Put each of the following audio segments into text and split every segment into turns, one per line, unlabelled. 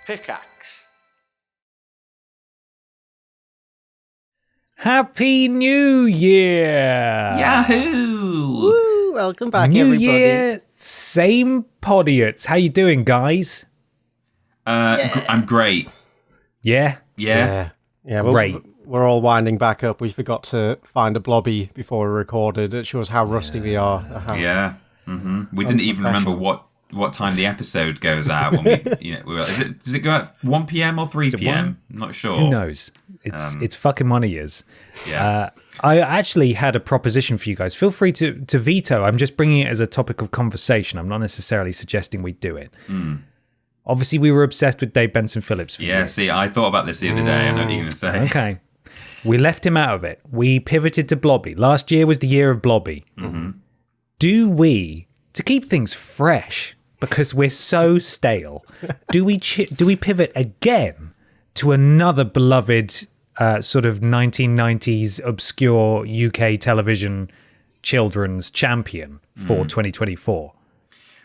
Pickaxe.
Happy New Year!
Yahoo!
Woo! Welcome back,
New
everybody.
Year, same Podiots. How you doing, guys?
I'm great.
Yeah?
Yeah,
Great.
We're all winding back up. We forgot to find a blobby before we recorded. It shows how rusty we are.
Yeah. We didn't even remember what time the episode goes out. When does it go out 1 p.m. or 3 p.m.? I'm not sure.
Who knows? It's fucking one of yours.
Yeah.
I actually had a proposition for you guys. Feel free to veto. I'm just bringing it as a topic of conversation. I'm not necessarily suggesting we do it. Obviously, we were obsessed with Dave Benson Phillips. For years.
See, I thought about this the other day. I know what you're going to say.
Okay. We left him out of it. We pivoted to Blobby. Last year was the year of Blobby. Do we, to keep things fresh, because we're so stale, do we pivot again to another beloved sort of 1990s obscure UK television children's champion for 2024?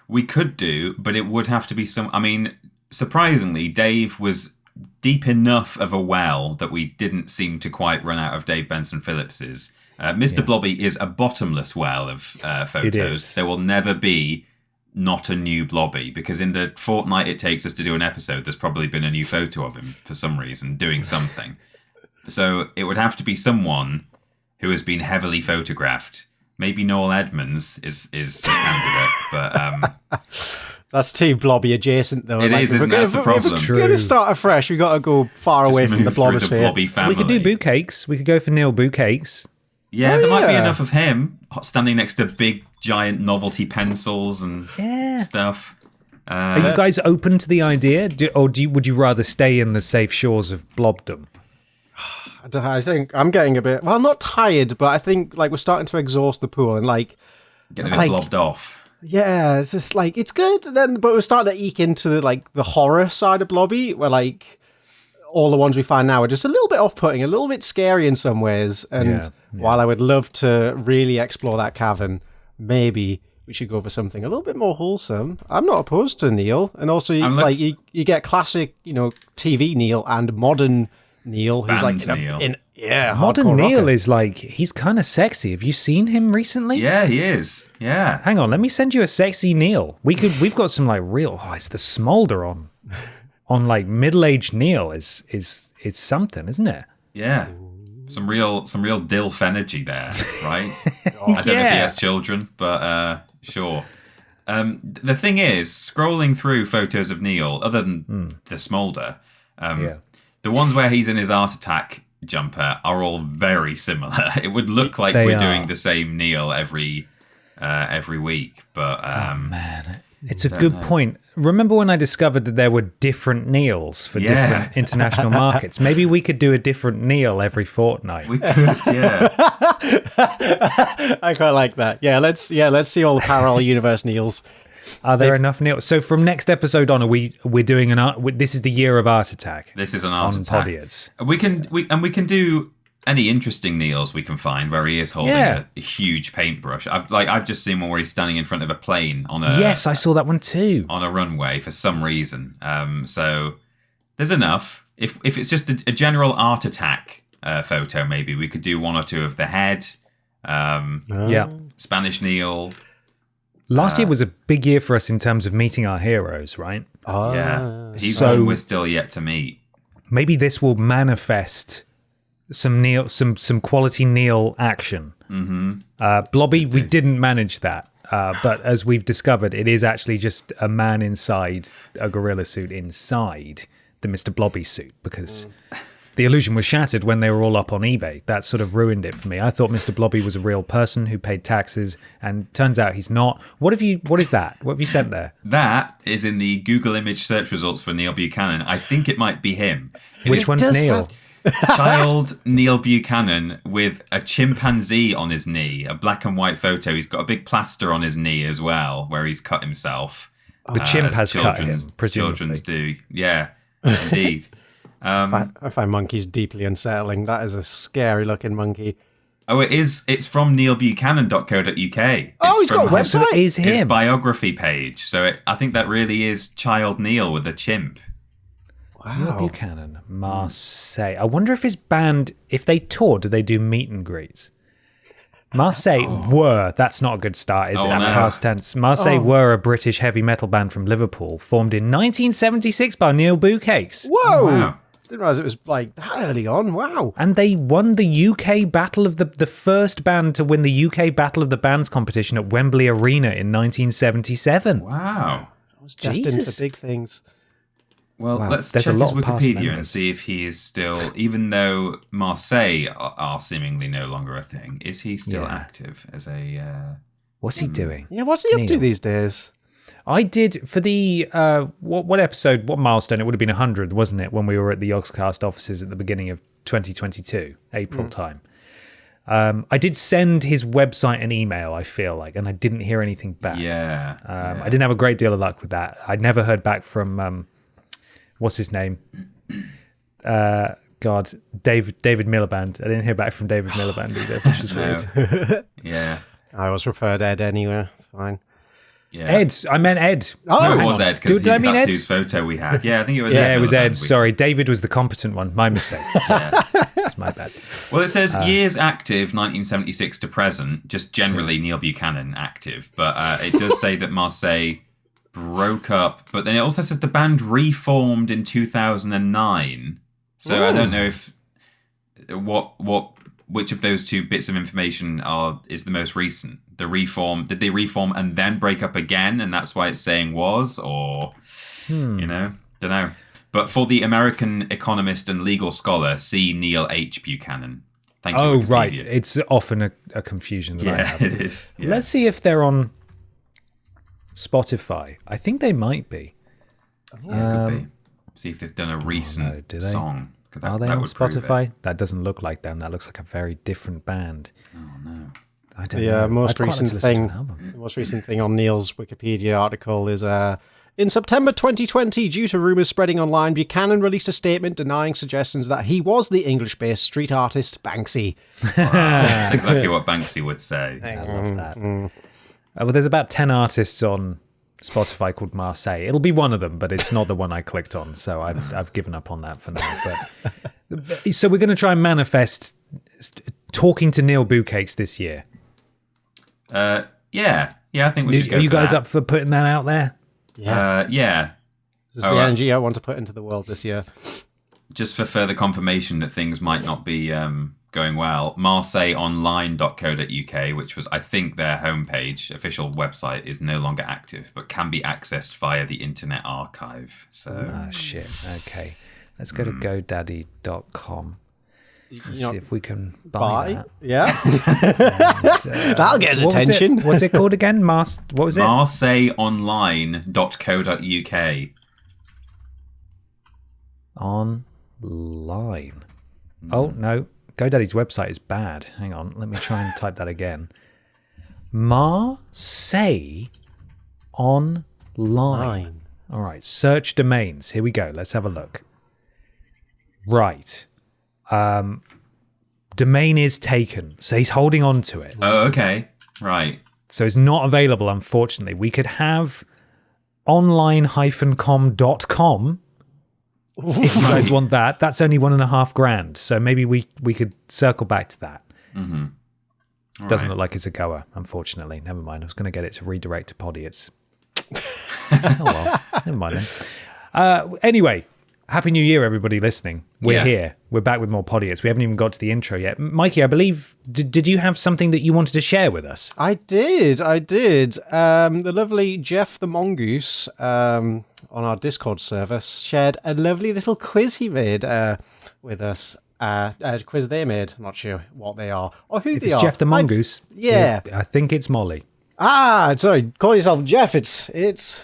We could do, but it would have to be some... I mean, surprisingly, Dave was deep enough of a well that we didn't seem to quite run out of Dave Benson Phillips's. Mr. Blobby is a bottomless well of photos. There will never be not a new Blobby, because in the fortnight it takes us to do an episode, there's probably been a new photo of him for some reason, doing something. So it would have to be someone who has been heavily photographed. Maybe Noel Edmonds is a candidate, but...
That's too blobby adjacent, though.
It is, isn't it? That's the problem.
If we're going to start afresh, we've got to go far away from the blobosphere.
Blobby family.
We could do Boo Cakes. We could go for Neil Boo Cakes.
Yeah, there might be enough of him standing next to big, giant novelty pencils and stuff.
Are you guys open to the idea? Would you rather stay in the safe shores of blobdom?
I think I'm getting a bit, well, not tired, but I think we're starting to exhaust the pool and
getting a bit blobbed off.
Yeah, it's just it's good, but we're starting to eke into the horror side of Blobby, where all the ones we find now are just a little bit off-putting, a little bit scary in some ways. And while I would love to really explore that cavern, maybe we should go for something a little bit more wholesome. I'm not opposed to Neil, and also you get classic, TV Neil and modern Neil, who's
Neil.
Modern Neil is he's kind of sexy. Have you seen him recently?
Yeah, he is. Yeah.
Hang on, let me send you a sexy Neil. We've got some real. Oh, it's the smolder on middle-aged Neil is something, isn't it?
Yeah. Some real DILF energy there, right? I don't know if he has children, but sure. The thing is, scrolling through photos of Neil, other than the smolder, the ones where he's in his Art Attack jumper are all very similar. It would look like we're doing the same Neil every week, but
man, it's a good point. Remember when I discovered that there were different Neils for different international markets? Maybe we could do a different Neil every fortnight.
We could, yeah.
I quite like that. Yeah, let's see all the parallel universe Neils.
Are there enough Neils? So from next episode on, we're doing this is the year of Art Attack.
This is an Art Attack.
Podiots.
We can do any interesting Neils we can find where he is holding a huge paintbrush. I've just seen one where he's standing in front of a plane on a
I saw that one too
on a runway for some reason. So there's enough. If it's just a general Art Attack photo, maybe we could do one or two of the head. Spanish Neil.
Last year was a big year for us in terms of meeting our heroes, right?
He's one we're still yet to meet.
Maybe this will manifest some quality Neil action. Blobby, we didn't manage that, but as we've discovered, it is actually just a man inside a gorilla suit inside the Mr. Blobby suit, because the illusion was shattered when they were all up on eBay. That sort of ruined it for me. I thought Mr. Blobby was a real person who paid taxes, and turns out he's not. What is that? What have you sent there?
That is in the Google image search results for Neil Buchanan. I think it might be him.
Which one's Neil?
Child Neil Buchanan with a chimpanzee on his knee, a black and white photo. He's got a big plaster on his knee as well, where he's cut himself.
The chimp has cut him, presumably.
Children's do. Yeah, indeed.
I find monkeys deeply unsettling. That is a scary looking monkey.
Oh, it is. It's from neilbuchanan.co.uk.
He's got a website.
It is him.
His biography page. So I think that really is Child Neil with a chimp.
Neil Buchanan, Marseille. I wonder if his band, if they toured, do they do meet and greets? Marseille were, that's not a good start, is it?
No.
Past tense. Marseille were a British heavy metal band from Liverpool, formed in 1976 by Neil Buchanan.
Whoa!
Oh, wow.
Didn't realize it was like that early on. Wow.
And they won the UK Battle of the first band to win the UK Battle of the Bands competition at Wembley Arena in 1977.
Wow.
I was destined for big things.
Well, let's
There's
check
a
his
lot of past
Wikipedia and
members.
see if he is still, even though Marseille are seemingly no longer a thing, is he still active as a...
What's he doing?
Yeah, what's he up to
Neil.
these days?
I did for the what episode, what milestone? It would have been 100, wasn't it? When we were at the Yogscast offices at the beginning of 2022, April time. I did send his website an email, I feel like, and I didn't hear anything back.
Yeah.
I didn't have a great deal of luck with that. I'd never heard back from what's his name? David Miliband. I didn't hear back from David Miliband either, which is weird.
Yeah.
I always preferred Ed anyway. It's fine.
Yeah.
Ed, I meant Ed.
No, it was Ed, because
Did I mean
that's
Ed?
whose photo we had. Yeah, I think it was Ed.
Yeah, it was
Miliband.
Ed. Sorry, David was the competent one. My mistake. That's my bad.
Well, it says years active, 1976 to present, just generally Neil Buchanan active. But it does say that Marseille broke up. But then it also says the band reformed in 2009. So I don't know if which of those two bits of information is the most recent. The reform, did they reform and then break up again, and that's why it's saying was, or don't know. But for the American economist and legal scholar, see Neil H. Buchanan. Thank you.
Oh,
Wikipedia.
right. It's often a confusion that I have.
it is. Yeah.
Let's see if they're on Spotify. I think they might be.
Yeah, could be. See if they've done a recent
do they?
song. 'Cause
Are they
that
on
would prove it.
Spotify? That doesn't look like them. That looks like a very different band.
Oh no.
I don't know.
The most
I'd quite like
recent
to listen to
thing.
an album.
The most recent thing on Neil's Wikipedia article is in September 2020, due to rumours spreading online, Buchanan released a statement denying suggestions that he was the English-based street artist Banksy.
That's exactly what Banksy would say.
I love that. Well, there's about 10 artists on Spotify called Marseille. It'll be one of them, but it's not the one I clicked on, so I've given up on that for now. But so we're going to try and manifest talking to Neil Buchanan this year.
Yeah, I think we should go
Are you
for
guys
that.
up for putting that out there?
Yeah.
This is the energy I want to put into the world this year.
Just for further confirmation that things might not be going well, marseilleonline.co.uk, which was, I think, their homepage, official website, is no longer active, but can be accessed via the Internet Archive. So,
Ah, shit. Okay. Let's go to godaddy.com. See if we can buy that.
Yeah.
And,
That'll get his
what was it?
attention.
What's it called again? What was it?
marseilleonline.co.uk.
Online. Oh, no. GoDaddy's website is bad. Hang on. Let me try and type that again. Marseille online.
Line.
All right. Search domains. Here we go. Let's have a look. Right. Domain is taken. So he's holding on to it.
Oh, okay. Right.
So it's not available, unfortunately. We could have online-com.com if you guys want that. That's only $1,500. So maybe we could circle back to that.
Mm-hmm.
Doesn't look like it's a goer, unfortunately. Never mind. I was going to get it to redirect to Podiots. Oh, well. Never mind then. Anyway, Happy New Year, everybody listening. We're here. We're back with more Podiots. We haven't even got to the intro yet. Mikey, I believe, did you have something that you wanted to share with us?
I did. The lovely Jeff the Mongoose on our Discord server shared a lovely little quiz he made with us. A quiz they made. I'm not sure what they are or who
If
they
it's
are.
Jeff the Mongoose,
yeah.
I think it's Molly.
Sorry. Call yourself Jeff.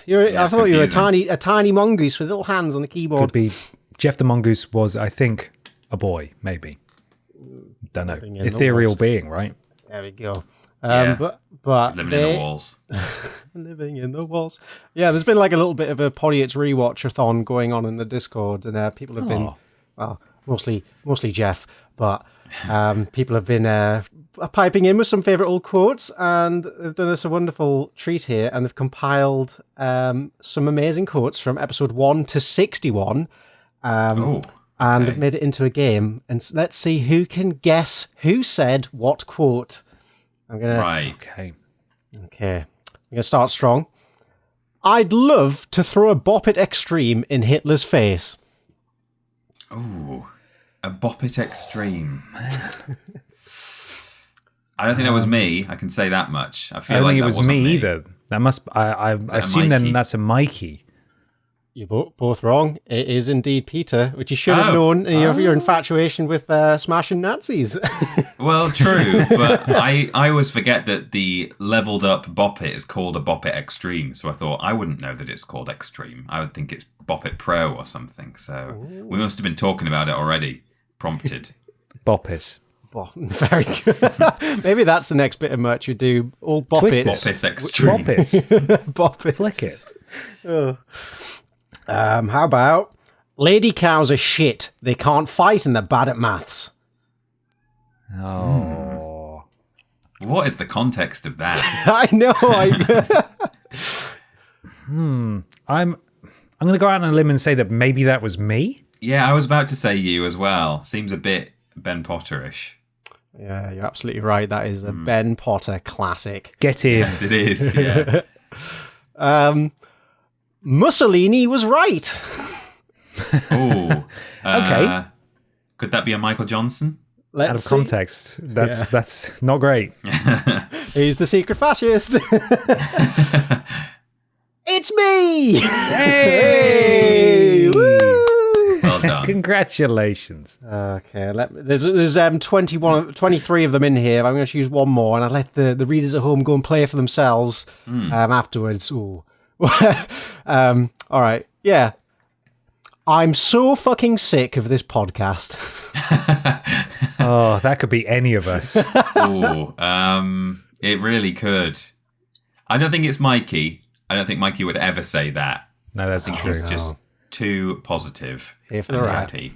You're. I thought you were
confusing.
a tiny mongoose with little hands on the keyboard.
Could be Jeff the Mongoose was, I think, a boy, maybe. Don't know.
Living in the
Ethereal
walls.
being, right?
There we go.
Yeah.
But
Living in the walls.
Living in the walls. Yeah, there's been like a little bit of a Podiots rewatch-a-thon going on in the Discord, and people have been, well, mostly Jeff, but people have been piping in with some favourite old quotes, and they've done us a wonderful treat here, and they've compiled some amazing quotes from episode 1 to 61.
and
I've made it into a game. And let's see who can guess who said what quote.
Right.
Okay. I'm going to start strong. I'd love to throw a bop it extreme in Hitler's face.
Ooh, a bop it extreme. I don't think that was me. I can say that much. I
don't think it was me either. That must. I assume then that's a Mikey.
You're both wrong. It is indeed Peter, which you should have known in your infatuation with smashing Nazis.
Well, true, but I always forget that the leveled up Bop It is called a Bop It Extreme, so I thought I wouldn't know that it's called Extreme. I would think it's Bop It Pro or something, so we must have been talking about it already. Prompted.
Boppis.
Very good. Maybe that's the next bit of merch you do. All Boppits.
Boppis Extreme.
Boppits.
Flick it.
Oh. How about lady cows are shit. They can't fight and they're bad at maths.
Oh.
What is the context of that?
I know.
I'm going to go out on a limb and say that maybe that was me.
Yeah, I was about to say you as well. Seems a bit Ben Potterish.
Yeah, you're absolutely right. That is a Ben Potter classic.
Get in.
Yes, it is. Yeah.
Mussolini was right.
Oh,
okay.
Could that be a Michael Johnson?
Out of context, that's not great.
Who's the secret fascist? It's me!
Hey!
Woo!
Well done.
Congratulations.
Okay, there's 23 of them in here. I'm going to choose one more, and I'll let the readers at home go and play for themselves afterwards. Ooh. All right. Yeah. I'm so fucking sick of this podcast.
Oh, that could be any of us.
Oh, it really could. I don't think it's Mikey. I don't think Mikey would ever say that.
No, that's
I think
true.
he's just too positive
Here for
and
the ride.
happy.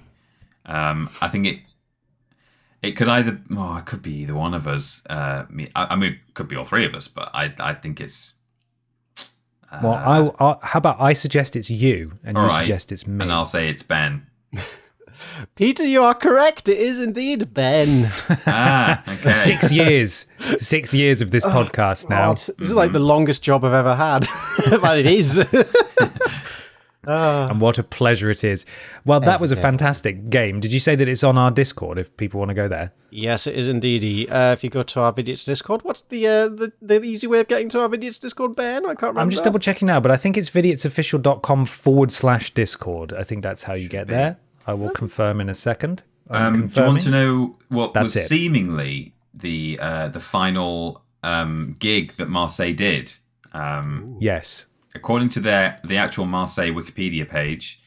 I think it could either. Oh, it could be either one of us. I mean, it could be all three of us. But I think it's.
Well, how about I suggest it's you, and you suggest it's me,
and I'll say it's Ben.
Peter, you are correct. It is indeed Ben.
Okay.
6 years. 6 years of this podcast now.
This is like the longest job I've ever had. Well, it is.
And what a pleasure it is. Well, that was a fantastic game. Did you say that it's on our Discord if people want to go there?
Yes, it is indeed. If you go to our Vidiots Discord, what's the easy way of getting to our Vidiots Discord, Ben? I can't remember.
I'm just double checking now, but I think it's vidiotsofficial.com/Discord. I think that's how you get there. I will confirm in a second.
Do you want to know what
That's
was
it.
seemingly the final gig that Marseille did?
Yes.
According to the actual Marseille Wikipedia page,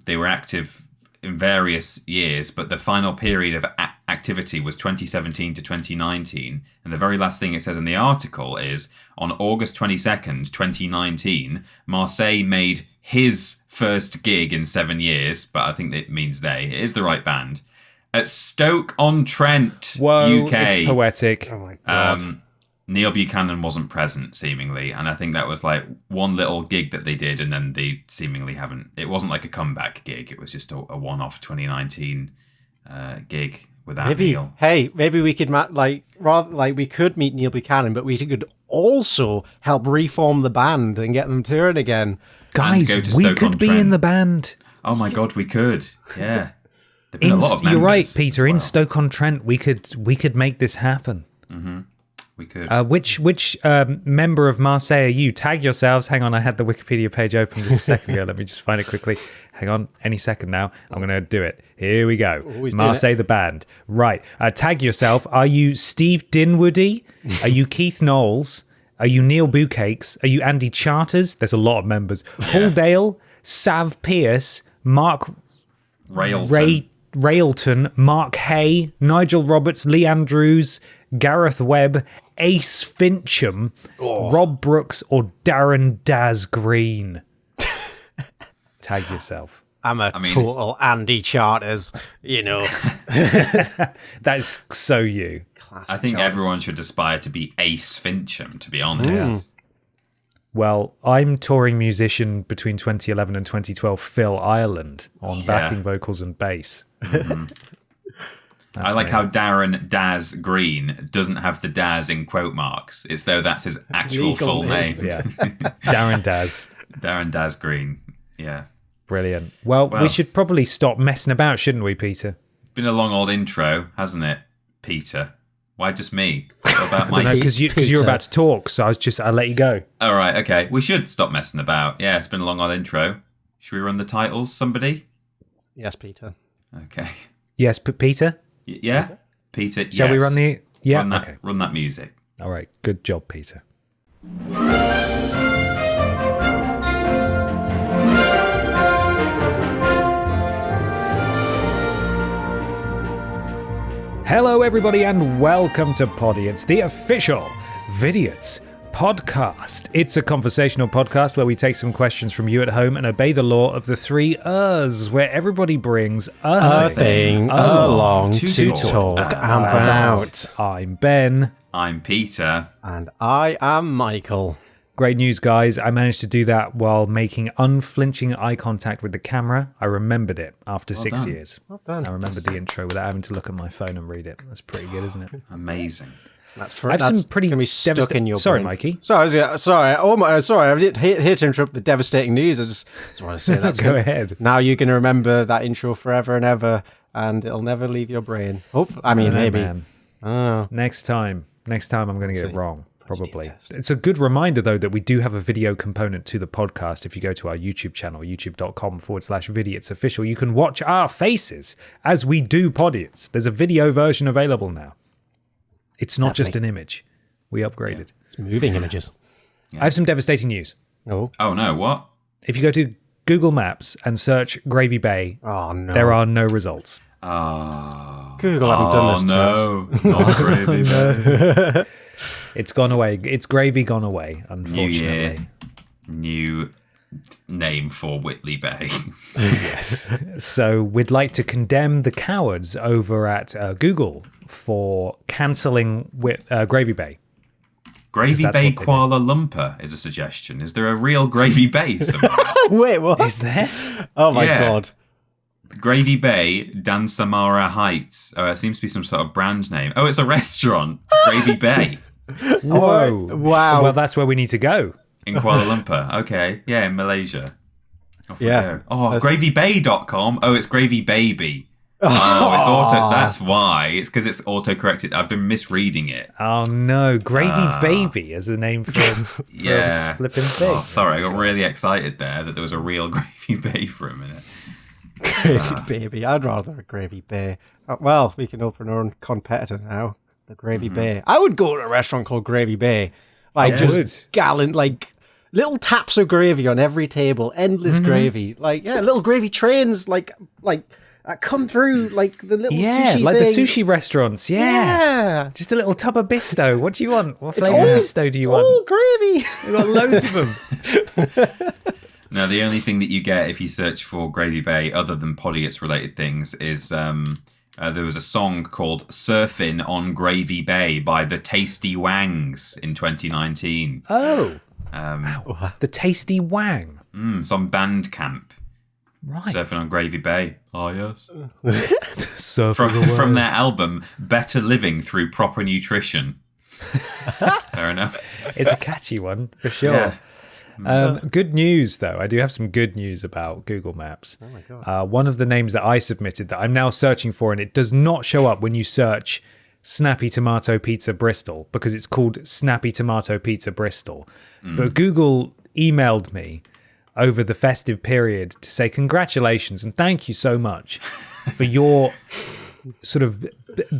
they were active in various years, but the final period of activity was 2017 to 2019. And the very last thing it says in the article is, on August 22nd, 2019, Marseille made his first gig in 7 years, but I think it means they. It is the right band. At Stoke-on-Trent,
Whoa,
UK.
it's poetic.
Oh my God.
Neil Buchanan wasn't present, seemingly, and I think that was like one little gig that they did, and then they seemingly haven't. It wasn't like a comeback gig; it was just a one-off 2019 gig without Neil.
Hey, maybe we could we could meet Neil Buchanan, but we could also help reform the band and get them touring again.
Guys, we could be in the band.
Oh my God, we could! Yeah, there've been a lot of members.
You're right, Peter.
as well.
In Stoke-on-Trent, we could make this happen.
Mm-hmm. We could.
Which member of Marseille are you? Tag yourselves. Hang on, I had the Wikipedia page open just a second ago. Let me just find it quickly. Hang on, any second now. I'm going to do it. Here we go. Marseille the band. Right. Tag yourself. Are you Steve Dinwoody? Are you Keith Knowles? Are you Neil Bukakes? Are you Andy Charters? There's a lot of members. Paul Dale, Sav Pierce, Mark Railton, Mark Hay, Nigel Roberts, Lee Andrews, Gareth Webb, Ace Fincham, Rob Brooks, or Darren Daz Green. Tag yourself.
I'm total Andy Charters, you know.
That's so you.
I think everyone should aspire to be Ace Fincham, to be honest.
Well, I'm touring musician between 2011 and 2012, Phil Ireland, on backing vocals and bass.
Mm-hmm. I like how Darren Daz Green doesn't have the Daz in quote marks. It's though that's his actual full name.
Yeah, Darren Daz.
Darren Daz Green. Yeah.
Brilliant. Well, we should probably stop messing about, shouldn't we, Peter?
Been a long old intro, hasn't it, Peter? Why just me? What about Mikey?
Because you're about to talk, so I let you go.
All right, okay. We should stop messing about. Yeah, it's been a long old intro. Should we run the titles, somebody?
Yes, Peter.
Okay.
Yes, Peter?
Yeah? Peter, yes.
Shall we run the... Yeah,
run that music.
All right, good job, Peter. Hello, everybody, and welcome to Podiots, the official Vidiots podcast. It's a conversational podcast where we take some questions from you at home and obey the law of the three Rs, where everybody brings a thing
along to talk about.
I'm Ben.
I'm Peter.
And I am Michael.
Great news, guys. I managed to do that while making unflinching eye contact with the camera. I remembered it after 6 years.
Well done.
I remembered the intro without having to look at my phone and read it. That's pretty good, isn't it?
Amazing.
That's
some pretty
gonna be stuck in your
Sorry,
brain.
Mikey.
Sorry. Sorry. I didn't here to interrupt the devastating news. I just want to say that.
Go ahead.
Now you can remember that intro forever and ever, and it'll never leave your brain. Maybe.
Man. Next time I'm going to get it wrong. Probably. It's a good reminder, though, that we do have a video component to the podcast. If you go to our YouTube channel, youtube.com/Vidiots official, you can watch our faces as we do Podiots. There's a video version available now. It's not just an image. We upgraded.
Yeah, it's moving images.
I have some devastating news.
Oh no, what?
If you go to Google Maps and search Gravy Bay, there are no results.
Google haven't done this to us.
Not Gravy Bay.
It's gone away. It's gravy gone away, unfortunately.
New name for Whitley Bay.
Yes. So we'd like to condemn the cowards over at Google for cancelling Gravy Bay.
Gravy Bay Kuala Lumpur is a suggestion. Is there a real Gravy Bay somewhere?
Wait, what?
Is there?
Oh my God.
Gravy Bay, Dan Samara Heights. Oh, it seems to be some sort of brand name. Oh, it's a restaurant. Gravy Bay.
Whoa.
Wow.
Well, that's where we need to go.
In Kuala Lumpur. Okay. Yeah, in Malaysia. Off we go. Oh, gravybay.com. Oh, it's Gravy Baby. Oh, it's auto. That's why. It's because it's auto-corrected. I've been misreading it.
Oh, no. Gravy Baby as a name for flipping thing.
Oh, sorry. I got really excited there that there was a real Gravy Bay for a minute.
Gravy Baby. I'd rather a Gravy Bay. Well, we can open our own competitor now. The Gravy Bay. I would go to a restaurant called Gravy Bay. Gallant, little taps of gravy on every table, endless gravy. Little gravy trains, come through, the little sushi
like
things.
the sushi restaurants. Yeah. Just a little tub of bisto. What do you want? What flavour bisto do you want?
All gravy.
We've got loads of them.
No, the only thing that you get if you search for Gravy Bay, other than Podiots related things, is there was a song called Surfin' on Gravy Bay by the Tasty Wangs in 2019.
Oh. The Tasty Wang.
It's on Bandcamp.
Right.
Surfing on Gravy Bay. Oh, yes.
From
their album, Better Living Through Proper Nutrition. Fair enough.
It's a catchy one, for sure. Yeah. Good news, though. I do have some good news about Google Maps.
Oh my God.
One of the names that I submitted that I'm now searching for, and it does not show up when you search Snappy Tomato Pizza Bristol, because it's called Snappy Tomato Pizza Bristol. But Google emailed me over the festive period to say congratulations and thank you so much for your sort of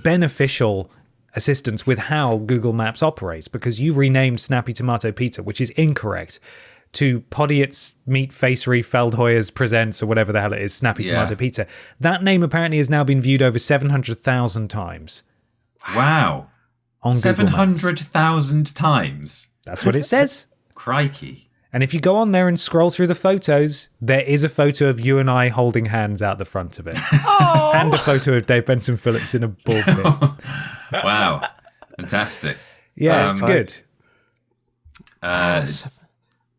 beneficial assistance with how Google Maps operates, because you renamed Snappy Tomato Pizza, which is incorrect, to Podiots Meet Facery Feldhoyers Presents, or whatever the hell it is, Snappy Tomato Pizza. That name apparently has now been viewed over 700,000 times.
Wow.
On
700,000 times?
That's what it says.
Crikey.
And if you go on there and scroll through the photos, there is a photo of you and I holding hands out the front of it. And a photo of Dave Benson Phillips in a ball pit.
Wow. Fantastic.
Yeah, it's good.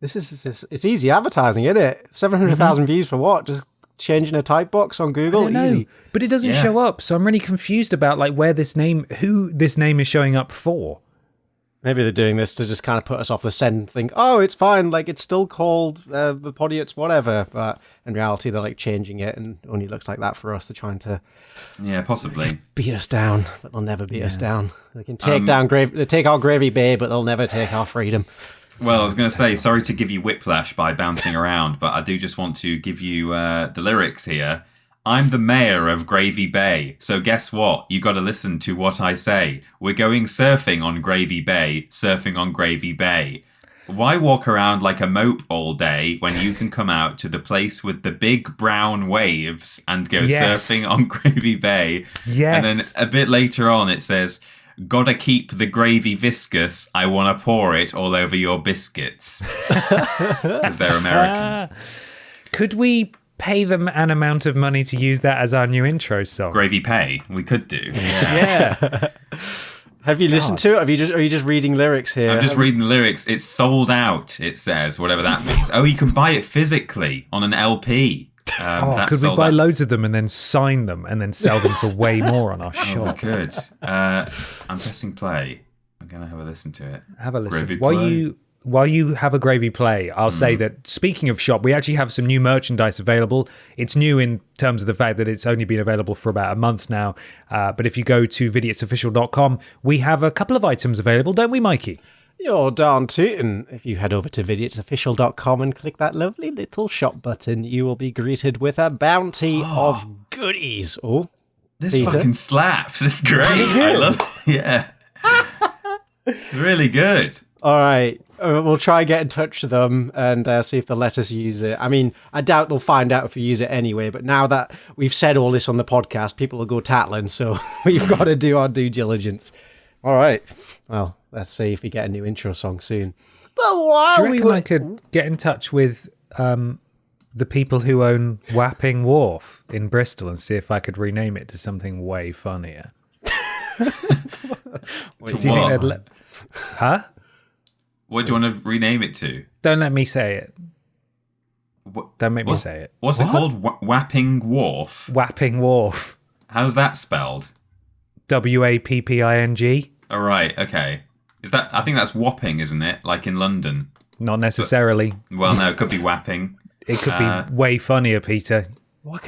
This is just, it's easy advertising, isn't it? 700,000 views for what? Just changing a type box on Google?
I don't know,
easy.
but it doesn't show up. So I'm really confused about like who this name is showing up for.
Maybe they're doing this to just kind of put us off the scent, think, oh, it's fine, like it's still called the Podiots, whatever. But in reality, they're like changing it and it only looks like that for us. They're trying to
possibly
beat us down, but they'll never beat us down. They can take our Gravy Bay, but they'll never take our freedom.
Well, I was going to say, sorry to give you whiplash by bouncing around, but I do just want to give you the lyrics here. I'm the mayor of Gravy Bay, so guess what? You got to listen to what I say. We're going surfing on Gravy Bay, surfing on Gravy Bay. Why walk around like a mope all day when you can come out to the place with the big brown waves and go surfing on Gravy Bay?
Yes.
And then a bit later on it says, gotta keep the gravy viscous. I want to pour it all over your biscuits. Because they're American.
Could we pay them an amount of money to use that as our new intro song?
Gravy Pay. We could do.
Yeah.
Have you listened to it? Are you just reading lyrics here?
I'm just reading the lyrics. It's sold out, it says, whatever that means. Oh, you can buy it physically on an LP.
Could we buy loads of them and then sign them and then sell them for way more on our shop?
We could. I'm pressing play. I'm going to have a listen to it.
Have a listen.
Gravy
While you have a Gravy play, I'll say that speaking of shop, we actually have some new merchandise available. It's new in terms of the fact that it's only been available for about a month now. But if you go to vidiotsofficial.com, we have a couple of items available, don't we, Mikey?
You're darn tootin'. If you head over to vidiotsofficial.com and click that lovely little shop button, you will be greeted with a bounty of goodies. Oh,
this
Peter?
fucking slaps. It's great. I love it. Yeah. Really good.
All right. We'll try and get in touch with them and see if they'll let us use it. I mean, I doubt they'll find out if we use it anyway, but now that we've said all this on the podcast, people will go tattling, so we've got to do our due diligence. All right. Well, let's see if we get a new intro song soon. But while
Do you reckon I could get in touch with the people who own Wapping Wharf in Bristol and see if I could rename it to something way funnier?
To
Do you think they'd Huh?
What do you want to rename it to?
Don't let me say it. Don't make me say it.
What's it called? Wapping Wharf?
Wapping Wharf.
How's that spelled?
Wapping.
All right, okay. I think that's Wapping, isn't it? Like in London.
Not necessarily.
Well, no, it could be Wapping.
It could be way funnier, Peter.
What?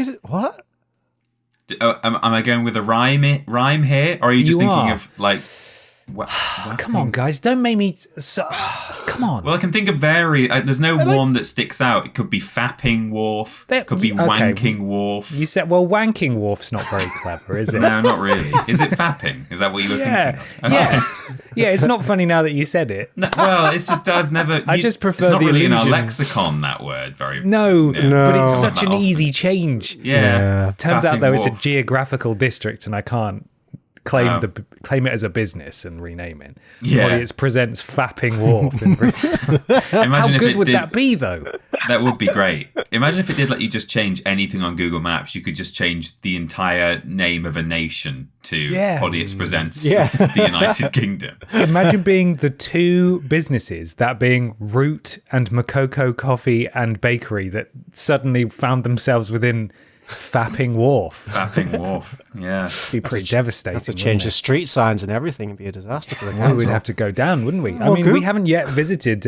Am I going with a rhyme here? Or are you just thinking of like...
Come on, guys! Don't make me. Come on.
Well, I can think of there's no one that sticks out. It could be fapping wharf. Could be wanking wharf.
You said, well, wanking wharf's not very clever, is it?
No, not really. Is it fapping? Is that what you were thinking of? Okay.
Yeah. It's not funny now that you said it.
No, well, it's just I've never.
I just prefer
it's not
the
really
illusion.
in our lexicon, that word.
No, but it's such an
often.
easy change.
Yeah.
Turns out
Fapping
though, it's a
wharf.
geographical district, and I can't claim it as a business and rename it.
Yeah.
It presents Fapping Wharf in Bristol. How good would that be, though?
That would be great. Imagine if it did let you just change anything on Google Maps. You could just change the entire name of a nation to Podiots presents the United Kingdom.
Imagine being the two businesses, that being Root and Makoko Coffee and Bakery, that suddenly found themselves within Fapping Wharf.
Fapping Wharf, yeah.
It'd be pretty devastating.
Have to change the street signs and everything. It'd be a disaster for the council.
We would have to go down, wouldn't we? I mean, we haven't yet visited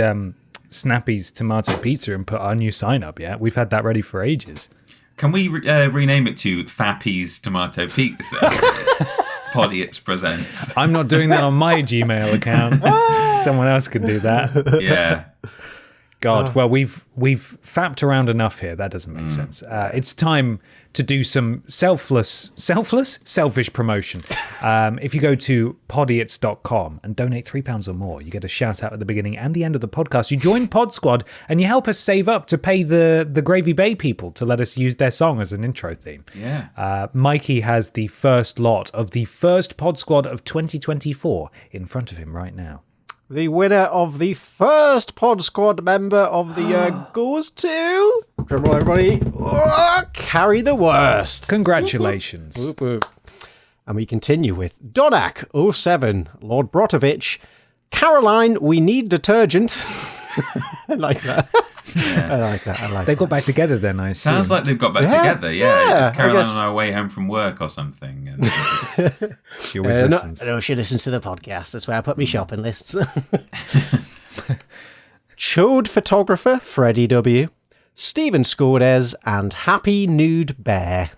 Snappy's Tomato Pizza and put our new sign up yet. We've had that ready for ages.
Can we rename it to Fappy's Tomato Pizza? Podiots presents.
I'm not doing that on my Gmail account. Someone else could do that.
Yeah.
God, well, we've fapped around enough here. That doesn't make sense. It's time to do some selfish promotion. If you go to podiots.com and donate £3 or more, you get a shout out at the beginning and the end of the podcast. You join Pod Squad and you help us save up to pay the Gravy Bay people to let us use their song as an intro theme.
Yeah.
Mikey has the first lot of the first Pod Squad of 2024 in front of him right now.
The winner of the first Pod Squad member of the year goes to... Drumroll, everybody. Carry the Worst.
Congratulations.
Whoop, whoop. And we continue with Donak07, Lord Brotovich, Caroline, we need detergent. I like that. I like that.
They got back together then, I assume.
Sounds like they've got back together,
yeah.
It's Caroline on our way home from work or something. And
She always listens.
No, she listens to the podcast. That's where I put my shopping lists. Chode photographer, Freddie W., Stephen Scordes, and Happy Nude Bear.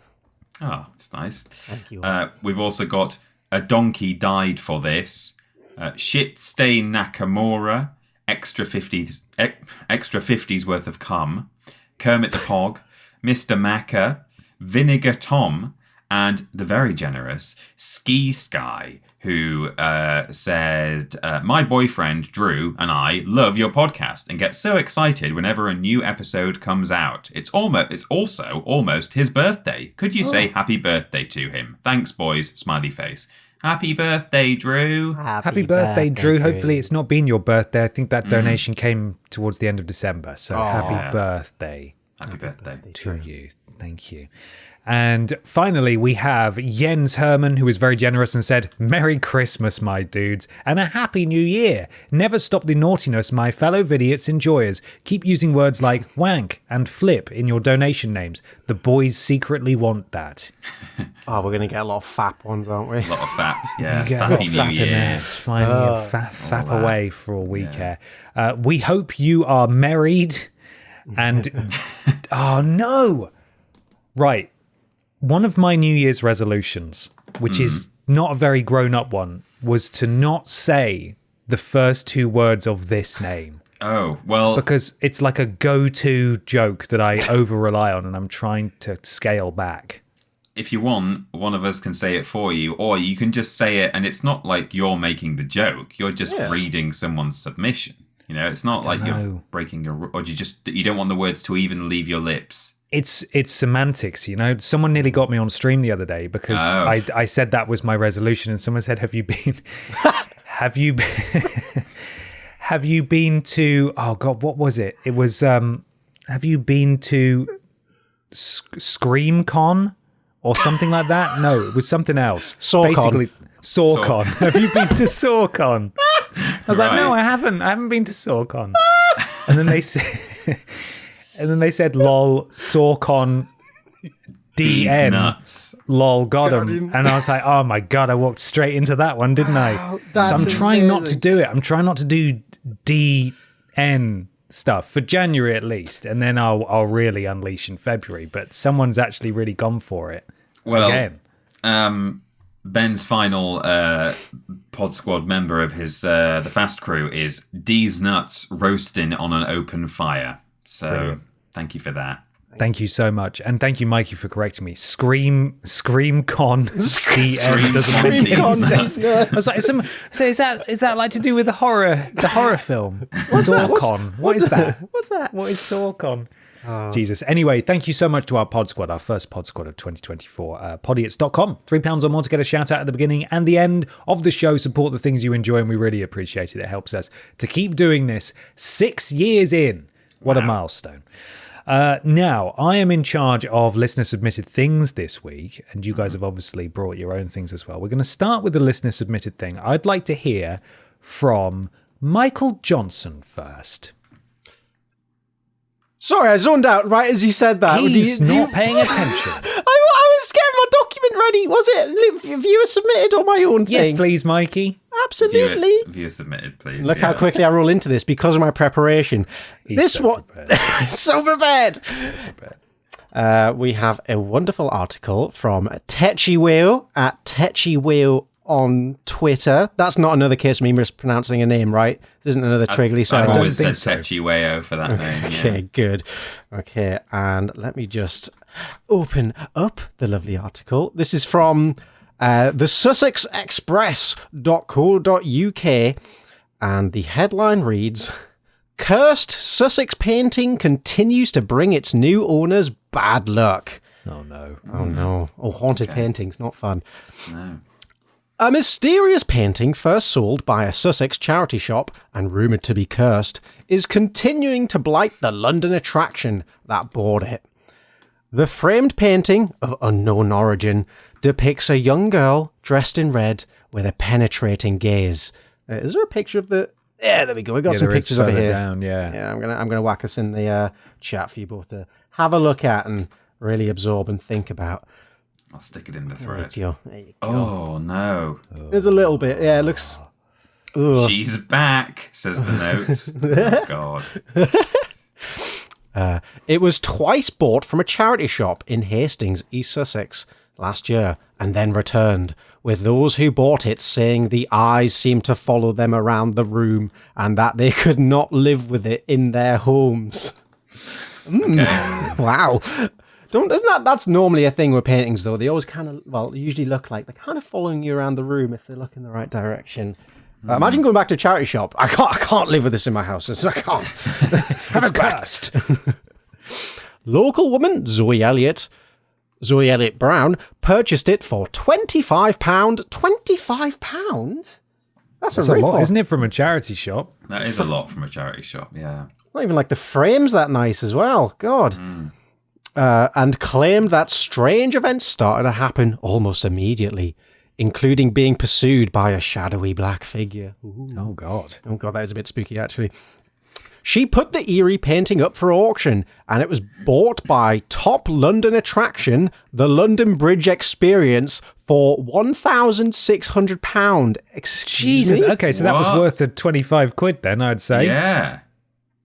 oh, it's nice.
Thank you.
We've also got A Donkey Died for This, Shit Stain Nakamura, extra 50s worth of cum, Kermit the Pog, Mr. Macca, Vinegar Tom, and the very generous Ski Sky, who said, my boyfriend Drew and I love your podcast and get so excited whenever a new episode comes out. It's also almost his birthday. Could you say happy birthday to him? Thanks, boys. Smiley face. Happy birthday, Drew.
Happy birthday, Drew. Hopefully it's not been your birthday. I think that donation came towards the end of December. So happy birthday.
Happy birthday
to you. Thank you. And finally, we have Jens Herman, who was very generous and said, Merry Christmas, my dudes, and a Happy New Year. Never stop the naughtiness, my fellow Vidiots enjoyers. Keep using words like wank and flip in your donation names. The boys secretly want that.
Oh, we're going to get a lot of FAP ones, aren't we?
A lot of fap, yeah.
You get a lot
Happy
of
New
fap in
Year.
there. It's finally fap away for all we care. We hope you are married and... oh, no! Right. One of my New Year's resolutions, which is not a very grown-up one, was to not say the first two words of this name.
Oh, well...
Because it's like a go-to joke that I over-rely on, and I'm trying to scale back.
If you want, one of us can say it for you, or you can just say it, and it's not like you're making the joke. You're just reading someone's submission. You know, it's not like you're breaking a... Or you don't want the words to even leave your lips.
It's semantics, you know. Someone nearly got me on stream the other day because I said that was my resolution, and someone said, "Have you been? have you been to? Oh God, what was it? It was. Have you been to ScreamCon or something like that? No, it was something else.
SawCon.
Basically, SawCon. Have you been to SawCon? I was like, no, I haven't. I haven't been to SawCon. And then they said. And then they said, lol, SawCon DN.
Nuts.
Lol, got him. And I was like, oh my God, I walked straight into that one, didn't I? So I'm trying not to do it. I'm trying not to do DN stuff for January at least. And then I'll really unleash in February. But someone's actually really gone for it.
Well,
again.
Ben's final Pod Squad member of his the Fast Crew is D's Nuts roasting on an open fire. So brilliant. Thank you for that.
Thank you so much. And thank you, Mikey, for correcting me. ScreamCon DN doesn't make any sense. I was like, so is that like to do with the horror film? SawCon. What is that?
What's that?
What is SawCon? Jesus. Anyway, thank you so much to our Pod Squad, our first Pod Squad of 2024. Podiots.com. £3 or more to get a shout out at the beginning and the end of the show. Support the things you enjoy, and we really appreciate it. It helps us to keep doing this 6 years in. What a milestone. Now, I am in charge of listener-submitted things this week, and you guys have obviously brought your own things as well. We're going to start with the listener-submitted thing. I'd like to hear from Michael Johnson first.
Sorry, I zoned out right as you said that.
He's not paying attention.
I was getting my document ready. Was it viewer submitted or my own thing?
Yes, please, Mikey.
Absolutely.
Viewer submitted, please.
Look how quickly I roll into this because of my preparation. So prepared. We have a wonderful article from Techiweo at Techiweo on Twitter. That's not another case of me mispronouncing a name, right? This isn't another Triggly sound.
I've always said Techiweo for that name.
Okay, good. Okay, and let me just open up the lovely article. This is from the SussexExpress.co.uk, and the headline reads, Cursed Sussex painting continues to bring its new owners bad luck.
Oh, no.
Oh, no. Oh, haunted paintings, not fun.
No.
A mysterious painting first sold by a Sussex charity shop and rumoured to be cursed is continuing to blight the London attraction that bought it. The framed painting, of unknown origin, depicts a young girl dressed in red with a penetrating gaze. Is there a picture of the Yeah, there we go. We got some
there is
pictures over
further
here.
down, yeah.
Yeah, I'm gonna whack us in the chat for you both to have a look at and really absorb and think about.
I'll stick it in the
There
thread.
you go. There you go.
Oh, no.
There's a little bit. Yeah, it looks... Ugh.
She's back, says the note. Oh, God.
It was twice bought from a charity shop in Hastings, East Sussex, last year, and then returned, with those who bought it saying the eyes seemed to follow them around the room and that they could not live with it in their homes.
Okay.
Wow. That's normally a thing with paintings, though. They always they usually look like they're kind of following you around the room if they look in the right direction. Imagine going back to a charity shop. I can't live with this in my house. I can't. Have it cursed. Local woman Zoe Elliott Brown purchased it for £25. £25? That's a
lot, isn't it, from a charity shop?
That is a lot from a charity shop, yeah.
It's not even like the frame's that nice as well. God. And claimed that strange events started to happen almost immediately, including being pursued by a shadowy black figure. Ooh.
Oh, God.
Oh, God, that is a bit spooky, actually. She put the eerie painting up for auction, and it was bought by top London attraction, the London Bridge Experience, for £1,600.
Jesus,
me?
okay, so that was worth the 25 quid then, I'd say.
Yeah.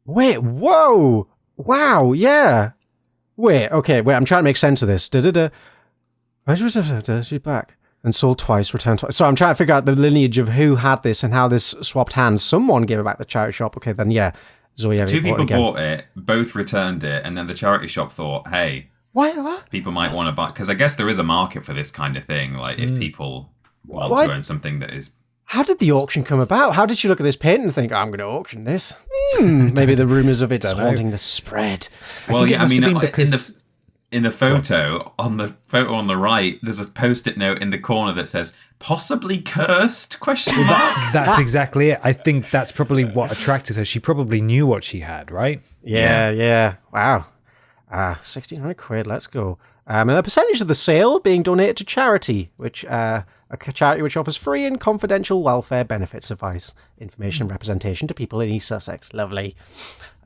Wait, whoa! Wow, yeah. Wait, I'm trying to make sense of this. She's back. And sold twice, returned twice. So I'm trying to figure out the lineage of who had this and how this swapped hands. Someone gave it back to the charity shop. Okay, then yeah. Zoe
Two people bought it, both returned it, and then the charity shop thought, hey,
what?
people might want to buy... Because I guess there is a market for this kind of thing. Like, if people want to own something that is...
How did the auction come about? How did she look at this painting and think, I'm going to auction this? Maybe the rumours of it's haunting the spread.
Well, yeah, I mean, in the photo, on the right, there's a post-it note in the corner that says, possibly cursed, question mark?
That's exactly it. I think that's probably what attracted her. She probably knew what she had, right?
Yeah. Wow. 1,600 quid, let's go. And a percentage of the sale being donated to charity, which a charity which offers free and confidential welfare benefits advice, information and representation to people in East Sussex. Lovely.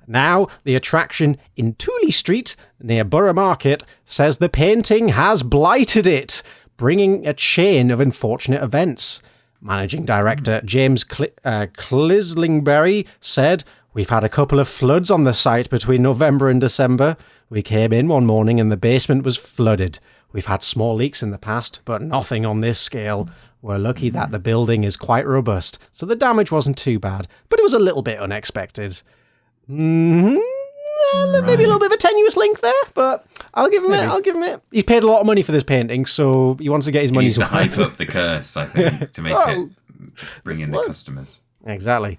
Now, the attraction in Tooley Street, near Borough Market, says the painting has blighted it, bringing a chain of unfortunate events. Managing Director James Clislingberry said, "We've had a couple of floods on the site between November and December. We came in one morning and the basement was flooded. We've had small leaks in the past, but nothing on this scale. We're lucky that the building is quite robust, so the damage wasn't too bad, but it was a little bit unexpected." Maybe a little bit of a tenuous link there, but I'll give him it. He paid a lot of money for this painting, so he wants to get his money's
He needs
worth.
to hype up the curse, I think, to make it bring in the customers.
Exactly.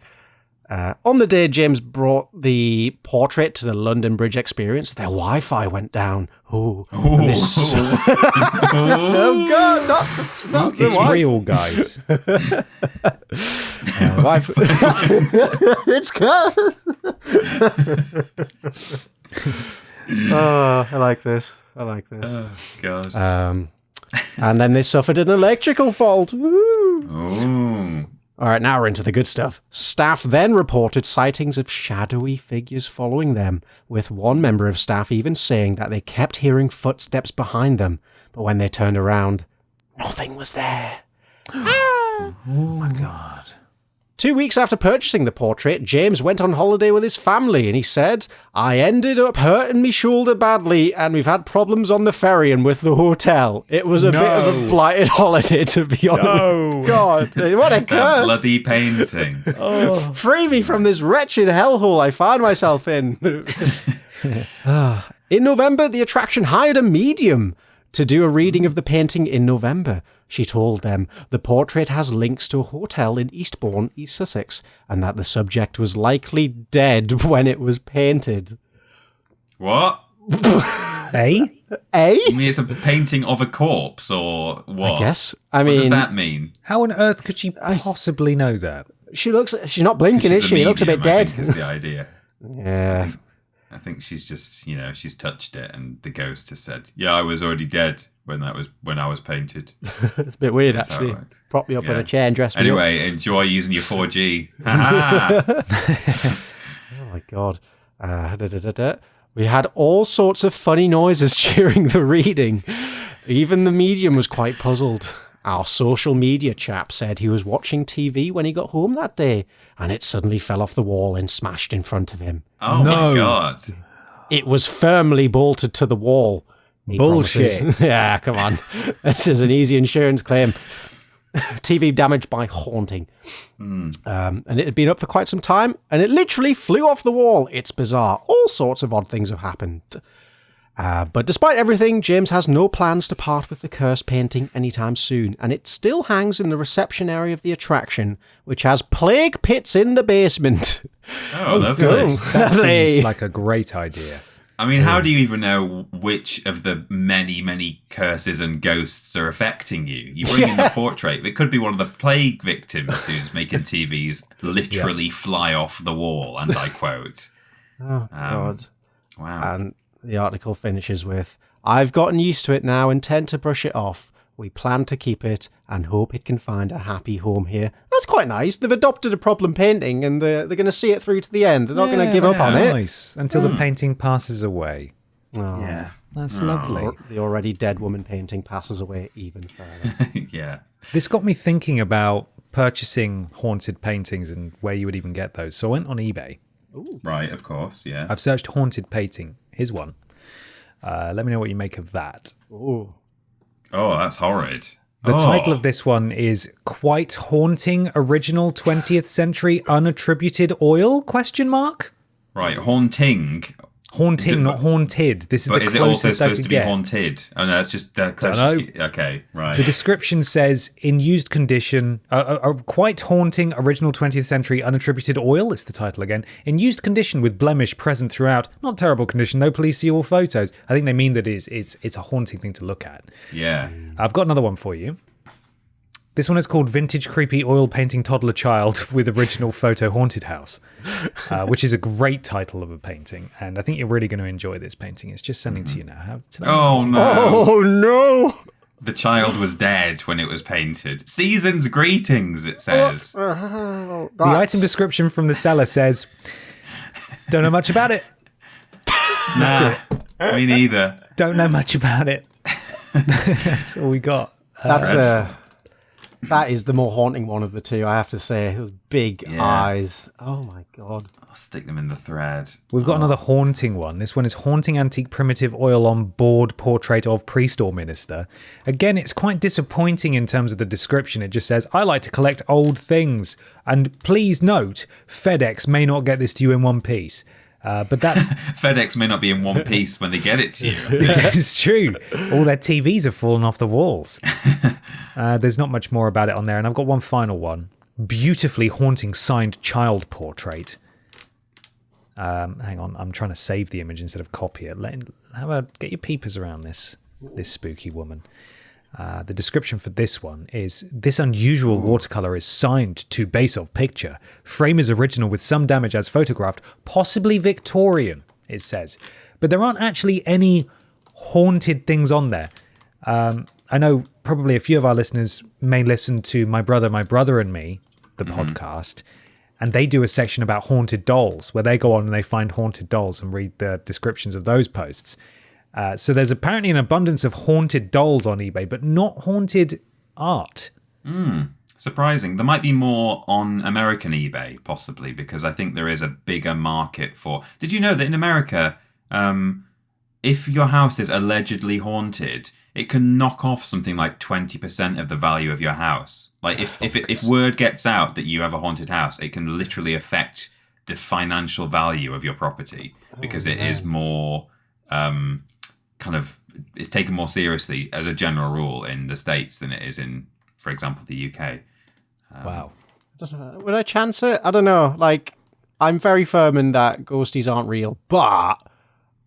On the day James brought the portrait to the London Bridge Experience, their Wi-Fi went down. Oh God! Not
It's real, guys.
It's cursed. I like this.
Oh, God.
And then they suffered an electrical fault.
Ooh.
All right, now we're into the good stuff. Staff then reported sightings of shadowy figures following them, with one member of staff even saying that they kept hearing footsteps behind them, but when they turned around, nothing was there.
Oh my God.
2 weeks after purchasing the portrait, James went on holiday with his family and he said, "I ended up hurting me shoulder badly and we've had problems on the ferry and with the hotel. It was a bit of a blighted holiday, to be honest."
No.
God, what a
That
curse.
bloody painting.
Free me from this wretched hellhole I find myself in. In November, the attraction hired a medium to do a reading of the painting in November. She told them the portrait has links to a hotel in Eastbourne, East Sussex, and that the subject was likely dead when it was painted.
What?
Eh?
You mean it's a painting of a corpse, or what?
I guess.
What does that mean?
How on earth could she possibly know that?
She's not blinking, is she? She looks a bit dead.
I think is the idea.
Yeah.
I think she's just, she's touched it and the ghost has said, "Yeah, I was already dead when I was painted.
It's a bit weird,
That's how it
actually.
worked.
Prop me up on a chair and dress me up.
Anyway, enjoy using your 4G.
Oh my god. We had all sorts of funny noises during the reading. Even the medium was quite puzzled. Our social media chap said he was watching TV when he got home that day, and it suddenly fell off the wall and smashed in front of him.
Oh my god.
It was firmly bolted to the wall.
Bullshit.
Yeah, come on. This is an easy insurance claim. TV damaged by haunting. And it had been up for quite some time, and it literally flew off the wall. It's bizarre. All sorts of odd things have happened. But despite everything, James has no plans to part with the cursed painting anytime soon, and it still hangs in the reception area of the attraction, which has plague pits in the basement.
Oh, lovely.
That seems like a great idea.
I mean, how do you even know which of the many, many curses and ghosts are affecting you? You bring in the portrait. It could be one of the plague victims who's making TVs literally fly off the wall, and I quote.
Oh, God.
Wow.
And the article finishes with, I've gotten used to it now and tend to brush it off. We plan to keep it and hope it can find a happy home here. That's quite nice. They've adopted a problem painting and they're going to see it through to the end. They're not going to give up on it.
Nice. Until the painting passes away.
Oh,
Yeah.
That's lovely.
the already dead woman painting passes away even further.
Yeah.
This got me thinking about purchasing haunted paintings and where you would even get those. So I went on eBay.
Ooh.
Right, of course, yeah.
I've searched haunted painting. Here's one. Let me know what you make of that.
Ooh.
Oh, that's horrid.
The title of this one is Quite Haunting Original 20th Century Unattributed Oil? ?
Right, haunting.
Haunting, not haunted. This is
But
the
is it also
closest I
supposed
could
to be
get.
haunted? Oh no, that's just okay, right.
The description says, in used condition, quite haunting original 20th century unattributed oil, it's the title again, in used condition with blemish present throughout. Not terrible condition, though, please see all photos. I think they mean that it's a haunting thing to look at.
Yeah.
I've got another one for you. This one is called Vintage Creepy Oil Painting Toddler Child with Original Photo Haunted House, which is a great title of a painting. And I think you're really going to enjoy this painting. It's just sending to you now.
Oh no.
Oh, no.
The child was dead when it was painted. Season's greetings, it says.
The item description from the seller says, don't know much about it.
Nah, me neither.
Don't know much about it. That's all we got.
That is the more haunting one of the two, I have to say. Those big eyes. Oh my god.
I'll stick them in the thread.
We've got another haunting one. This one is Haunting Antique Primitive Oil on Board Portrait of Priest or Minister. Again, it's quite disappointing in terms of the description. It just says, I like to collect old things. And please note, FedEx may not get this to you in one piece. But that's
FedEx may not be in one piece when they get it to you.
it's true. All their TVs have fallen off the walls. There's not much more about it on there. And I've got one final one. Beautifully haunting signed child portrait. Hang on, I'm trying to save the image instead of copy it. How about get your peepers around this spooky woman. The description for this one is, this unusual watercolor is signed to base of picture. Frame is original with some damage as photographed, possibly Victorian, it says. But there aren't actually any haunted things on there. I know probably a few of our listeners may listen to My Brother and Me, the podcast, and they do a section about haunted dolls where they go on and they find haunted dolls and read the descriptions of those posts. So there's apparently an abundance of haunted dolls on eBay, but not haunted art.
Surprising. There might be more on American eBay, possibly, because I think there is a bigger market for... Did you know that in America, if your house is allegedly haunted, it can knock off something like 20% of the value of your house. Like, if word gets out that you have a haunted house, it can literally affect the financial value of your property, because it is more... it's taken more seriously as a general rule in the States than it is in, for example, the UK.
Wow.
Would I chance it? I don't know. Like, I'm very firm in that ghosties aren't real, but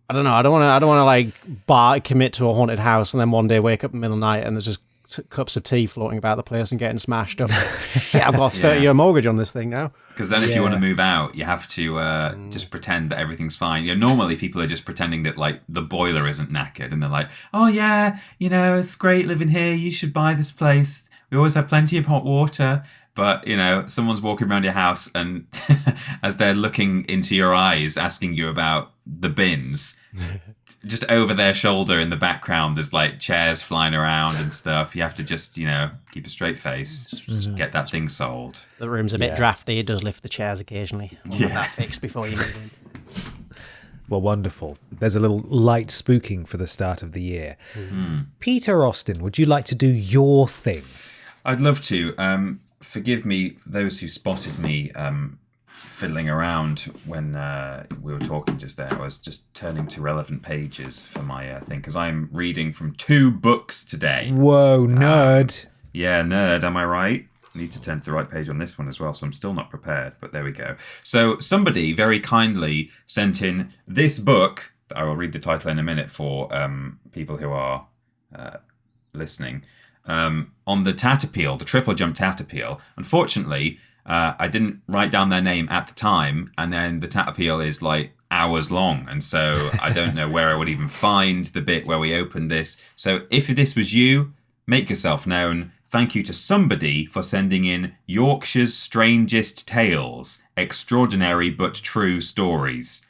I don't know. I don't want to commit to a haunted house and then one day wake up in the middle of the night and there's just cups of tea floating about the place and getting smashed up. Shit, I've got a 30-year mortgage on this thing now.
Because then if you want to move out, you have to just pretend that everything's fine. Normally people are just pretending that like the boiler isn't knackered, and they're like, oh yeah, it's great living here. You should buy this place. We always have plenty of hot water. But, someone's walking around your house and as they're looking into your eyes, asking you about the bins, just over their shoulder in the background, there's like chairs flying around and stuff. You have to just, keep a straight face, get that thing sold.
The room's a bit drafty. It does lift the chairs occasionally. We'll have that fixed before you move in.
Well, wonderful. There's a little light spooking for the start of the year. Peter Austin, would you like to do your thing?
I'd love to. Forgive me, those who spotted me fiddling around when we were talking just there. I was just turning to relevant pages for my thing, because I'm reading from 2 books today.
Whoa, nerd.
Yeah, nerd, am I right? I need to turn to the right page on this one as well, so I'm still not prepared, but there we go. So somebody very kindly sent in this book. I will read the title in a minute for people who are listening. On the Tatapeel, the triple jump Tatapeel. Unfortunately, I didn't write down their name at the time, and then the Tatapeel is like hours long, and so I don't know where I would even find the bit where we opened this. So if this was you, make yourself known. Thank you to somebody for sending in Yorkshire's Strangest Tales, Extraordinary But True Stories,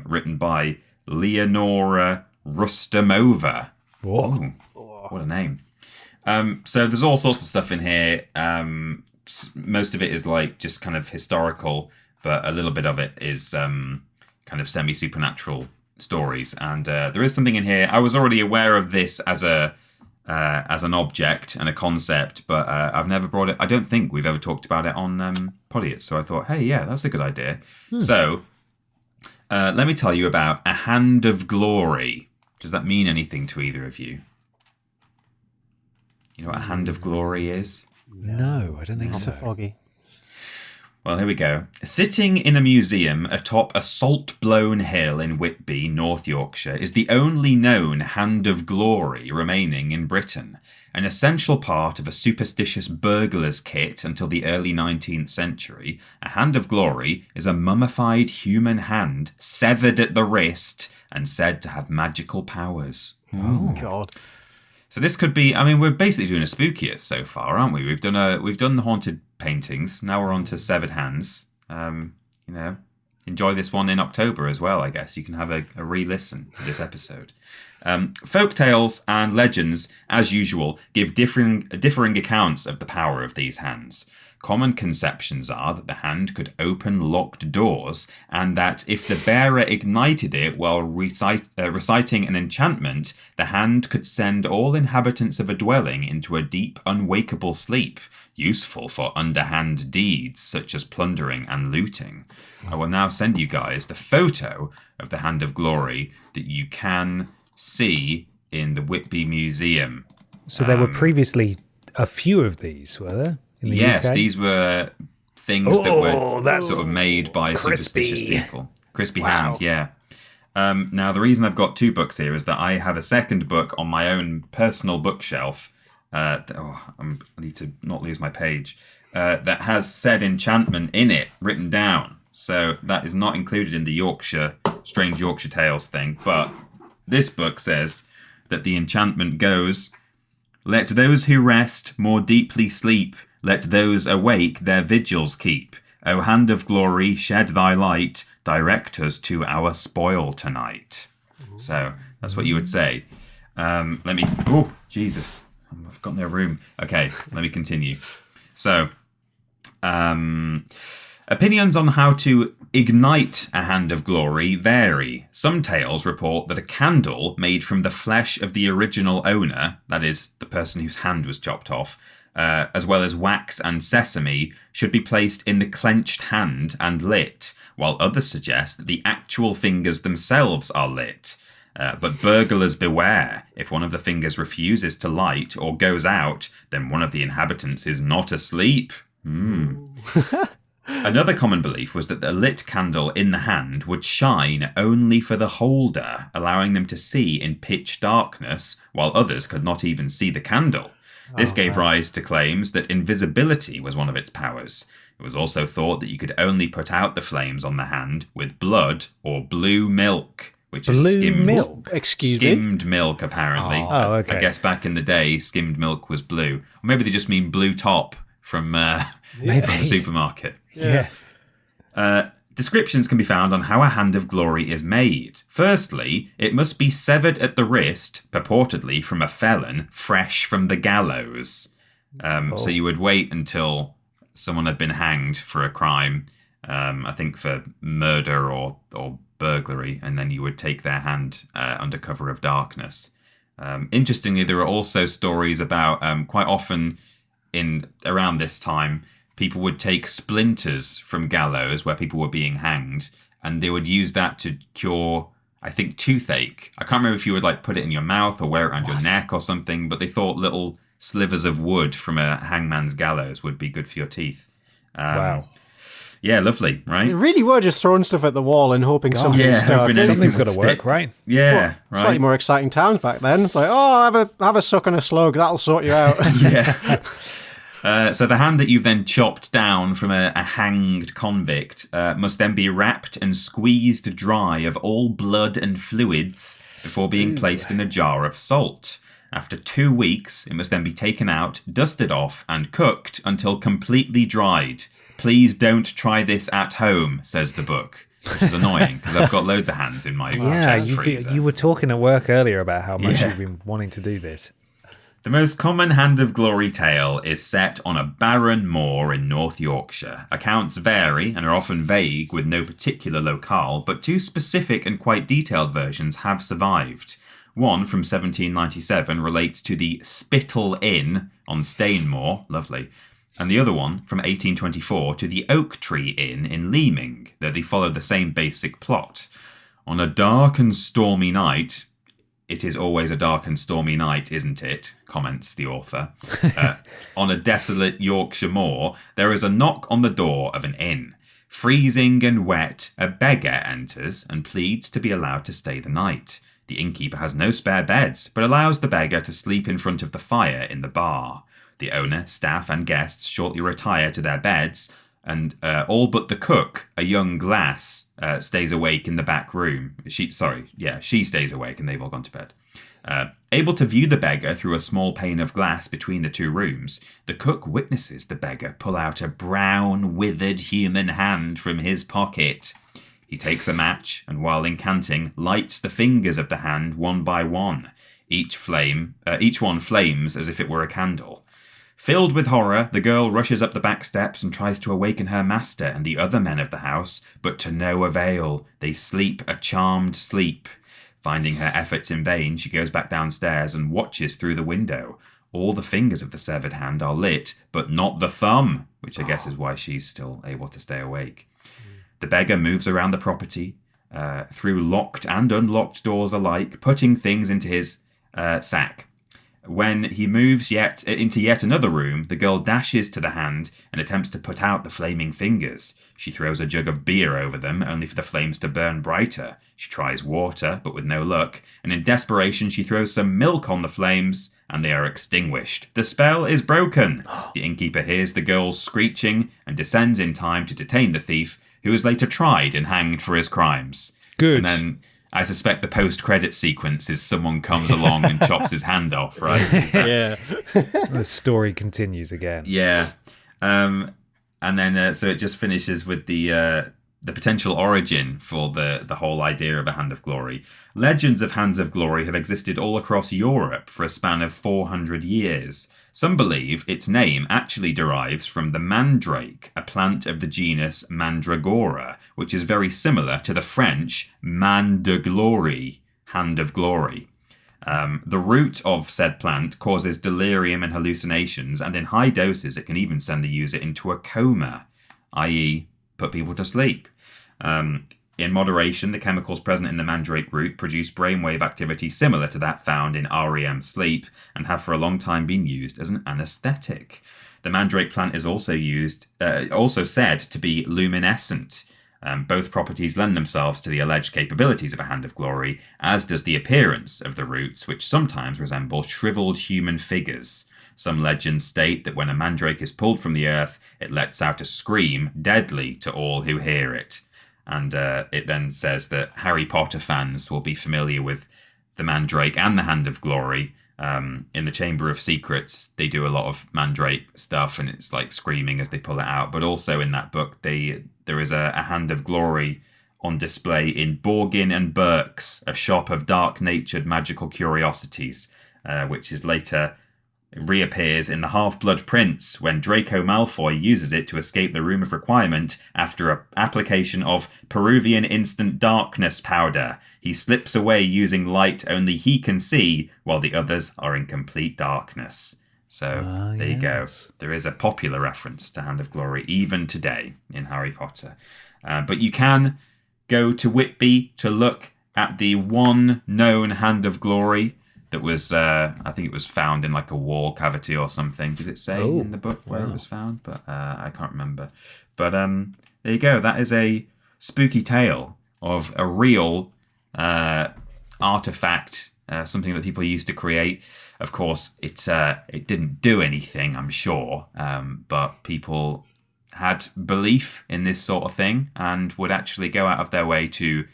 written by Leonora Rustamova.
Whoa.
What a name. So there's all sorts of stuff in here. Most of it is like just kind of historical, but a little bit of it is kind of semi-supernatural stories. And there is something in here. I was already aware of this as an object and a concept, but I've never brought it. I don't think we've ever talked about it on Podiots. So I thought, hey, yeah, that's a good idea. So let me tell you about A Hand of Glory. Does that mean anything to either of you? You know what A Hand of Glory is?
No, I don't think so.
Foggy.
Well, here we go. Sitting in a museum atop a salt-blown hill in Whitby, North Yorkshire, is the only known Hand of Glory remaining in Britain, an essential part of a superstitious burglar's kit until the early 19th century. A Hand of Glory is a mummified human hand severed at the wrist and said to have magical powers.
Oh, God.
So this could be, we're basically doing a spookiest so far, aren't we? We've done the haunted paintings. Now we're on to severed hands. Enjoy this one in October as well, I guess. You can have a re-listen to this episode. Folk tales and legends, as usual, give differing accounts of the power of these hands. Common conceptions are that the hand could open locked doors, and that if the bearer ignited it while reciting an enchantment, the hand could send all inhabitants of a dwelling into a deep, unwakeable sleep, useful for underhand deeds such as plundering and looting. I will now send you guys the photo of the Hand of Glory that you can see in the Whitby Museum.
So there were previously a few of these, were there?
Yes,
UK?
These were things that were sort of made by superstitious people. Crispy hand, yeah. Now, the reason I've got 2 books here is that I have a second book on my own personal bookshelf. I need to not lose my page. That has said enchantment in it, written down. So that is not included in the Strange Yorkshire Tales thing. But this book says that the enchantment goes, "Let those who rest more deeply sleep. Let those awake their vigils keep. O Hand of Glory, shed thy light. Direct us to our spoil tonight." So that's what you would say. Oh, Jesus. I've got no room. Okay, let me continue. So, opinions on how to ignite a Hand of Glory vary. Some tales report that a candle made from the flesh of the original owner, that is, the person whose hand was chopped off, as well as wax and sesame, should be placed in the clenched hand and lit, while others suggest that the actual fingers themselves are lit. But burglars beware. If one of the fingers refuses to light or goes out, then one of the inhabitants is not asleep. Another common belief was that the lit candle in the hand would shine only for the holder, allowing them to see in pitch darkness, while others could not even see the candle. This gave rise to claims that invisibility was one of its powers. It was also thought that you could only put out the flames on the hand with blood or blue milk, which is skimmed milk, apparently.
Oh, okay.
I guess back in the day, skimmed milk was blue. Or maybe they just mean blue top from the supermarket.
Yeah.
Descriptions can be found on how a hand of glory is made. Firstly, it must be severed at the wrist, purportedly from a felon, fresh from the gallows. So you would wait until someone had been hanged for a crime, I think for murder or burglary, and then you would take their hand under cover of darkness. Interestingly, there are also stories about quite often around this time, people would take splinters from gallows where people were being hanged, and they would use that to cure, I think, toothache. I can't remember if you would like put it in your mouth or wear it around your neck or something, but they thought little slivers of wood from a hangman's gallows would be good for your teeth.
Wow.
Yeah, lovely, right?
They really were just throwing stuff at the wall and hoping something stuck.
Something's got to work, right?
Yeah, right.
Slightly more exciting times back then. It's like, oh, have a suck on a slug. That'll sort you out.
Yeah. So the hand that you've then chopped down from a hanged convict must then be wrapped and squeezed dry of all blood and fluids before being placed in a jar of salt. After 2 weeks, it must then be taken out, dusted off, and cooked until completely dried. Please don't try this at home, says the book. Which is annoying, because I've got loads of hands in my chest freezer.
You were talking at work earlier about how much you've been wanting to do this.
The most common Hand of Glory tale is set on a barren moor in North Yorkshire. Accounts vary and are often vague with no particular locale, but 2 specific and quite detailed versions have survived. One from 1797 relates to the Spittle Inn on Stainmoor, lovely, and the other one from 1824 to the Oak Tree Inn in Leaming, though they follow the same basic plot. On a dark and stormy night... It is always a dark and stormy night, isn't it? Comments the author. On a desolate Yorkshire moor, there is a knock on the door of an inn. Freezing and wet, a beggar enters and pleads to be allowed to stay the night. The innkeeper has no spare beds, but allows the beggar to sleep in front of the fire in the bar. The owner, staff, and guests shortly retire to their beds, and all but the cook, a young lass, stays awake in the back room. She stays awake and they've all gone to bed. Able to view the beggar through a small pane of glass between the 2 rooms, the cook witnesses the beggar pull out a brown, withered human hand from his pocket. He takes a match and, while incanting, lights the fingers of the hand one by one. Each one flames as if it were a candle. Filled with horror, the girl rushes up the back steps and tries to awaken her master and the other men of the house, but to no avail. They sleep a charmed sleep. Finding her efforts in vain, she goes back downstairs and watches through the window. All the fingers of the severed hand are lit, but not the thumb, which I guess is why she's still able to stay awake. The beggar moves around the property, through locked and unlocked doors alike, putting things into his sack. When he moves into yet another room, the girl dashes to the hand and attempts to put out the flaming fingers. She throws a jug of beer over them, only for the flames to burn brighter. She tries water, but with no luck, and in desperation she throws some milk on the flames, and they are extinguished. The spell is broken. The innkeeper hears the girl's screeching and descends in time to detain the thief, who is later tried and hanged for his crimes.
Good.
And then I suspect the post-credit sequence is someone comes along and chops his hand off, right?
Yeah.
The story continues again.
Yeah. And then, so it just finishes with the potential origin for the whole idea of a Hand of Glory. Legends of Hands of Glory have existed all across Europe for a span of 400 years. Some believe its name actually derives from the mandrake, a plant of the genus Mandragora, which is very similar to the French main de gloire, hand of glory. The root of said plant causes delirium and hallucinations, and in high doses it can even send the user into a coma, i.e. put people to sleep. In moderation, the chemicals present in the mandrake root produce brainwave activity similar to that found in REM sleep and have for a long time been used as an anesthetic. The mandrake plant is also said to be luminescent. Both properties lend themselves to the alleged capabilities of a Hand of Glory, as does the appearance of the roots, which sometimes resemble shriveled human figures. Some legends state that when a mandrake is pulled from the earth, it lets out a scream deadly to all who hear it. And it then says that Harry Potter fans will be familiar with the mandrake and the Hand of Glory. In the Chamber of Secrets, they do a lot of mandrake stuff, and it's like screaming as they pull it out. But also in that book, there is a Hand of Glory on display in Borgin and Burke's, a shop of dark-natured magical curiosities, which is later reappears in The Half-Blood Prince when Draco Malfoy uses it to escape the Room of Requirement after an application of Peruvian instant darkness powder. He slips away using light only he can see while the others are in complete darkness. So there you go. There is a popular reference to Hand of Glory even today in Harry Potter. But you can go to Whitby to look at the one known Hand of Glory that was, I think it was found in like a wall cavity or something. Did it say in the book where it was found? But I can't remember. But there you go. That is a spooky tale of a real artifact, something that people used to create. Of course, it didn't do anything, I'm sure, but people had belief in this sort of thing and would actually go out of their way to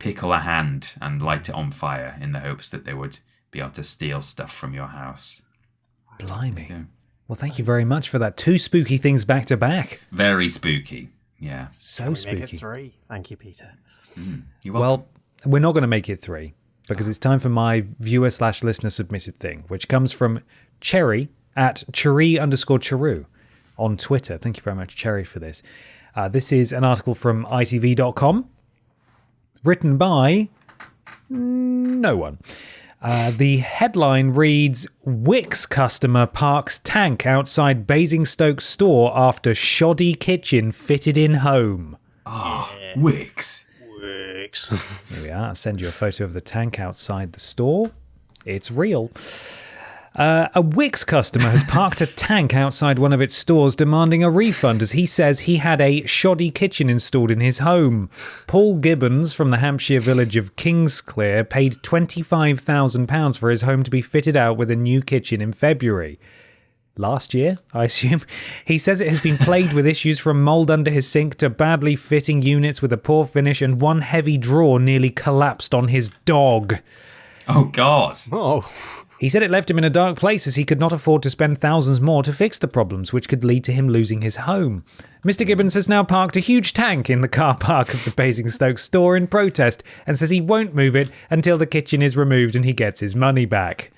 pickle a hand and light it on fire in the hopes that they would be able to steal stuff from your house.
Blimey. Yeah. Well, thank you very much for that. 2 spooky things back to back.
Very spooky. Yeah.
So spooky. Make it 3. Thank you, Peter.
You're welcome.
Well, we're not going to make it 3 because it's time for my viewer/listener submitted thing, which comes from Cherry at Cherry_Cheru on Twitter. Thank you very much, Cherry, for this. This is an article from ITV.com written by no one. The headline reads, Wix customer parks tank outside Basingstoke store after shoddy kitchen fitted in home.
Wix.
Here we are. I'll send you a photo of the tank outside the store. It's real. A Wix customer has parked a tank outside one of its stores demanding a refund as he says he had a shoddy kitchen installed in his home. Paul Gibbons from the Hampshire village of Kingsclere paid £25,000 for his home to be fitted out with a new kitchen in February. Last year, I assume. He says it has been plagued with issues from mould under his sink to badly fitting units with a poor finish, and one heavy drawer nearly collapsed on his dog.
Oh, God.
Oh.
He said it left him in a dark place as he could not afford to spend thousands more to fix the problems, which could lead to him losing his home. Mr. Gibbons has now parked a huge tank in the car park of the Basingstoke store in protest and says he won't move it until the kitchen is removed and he gets his money back.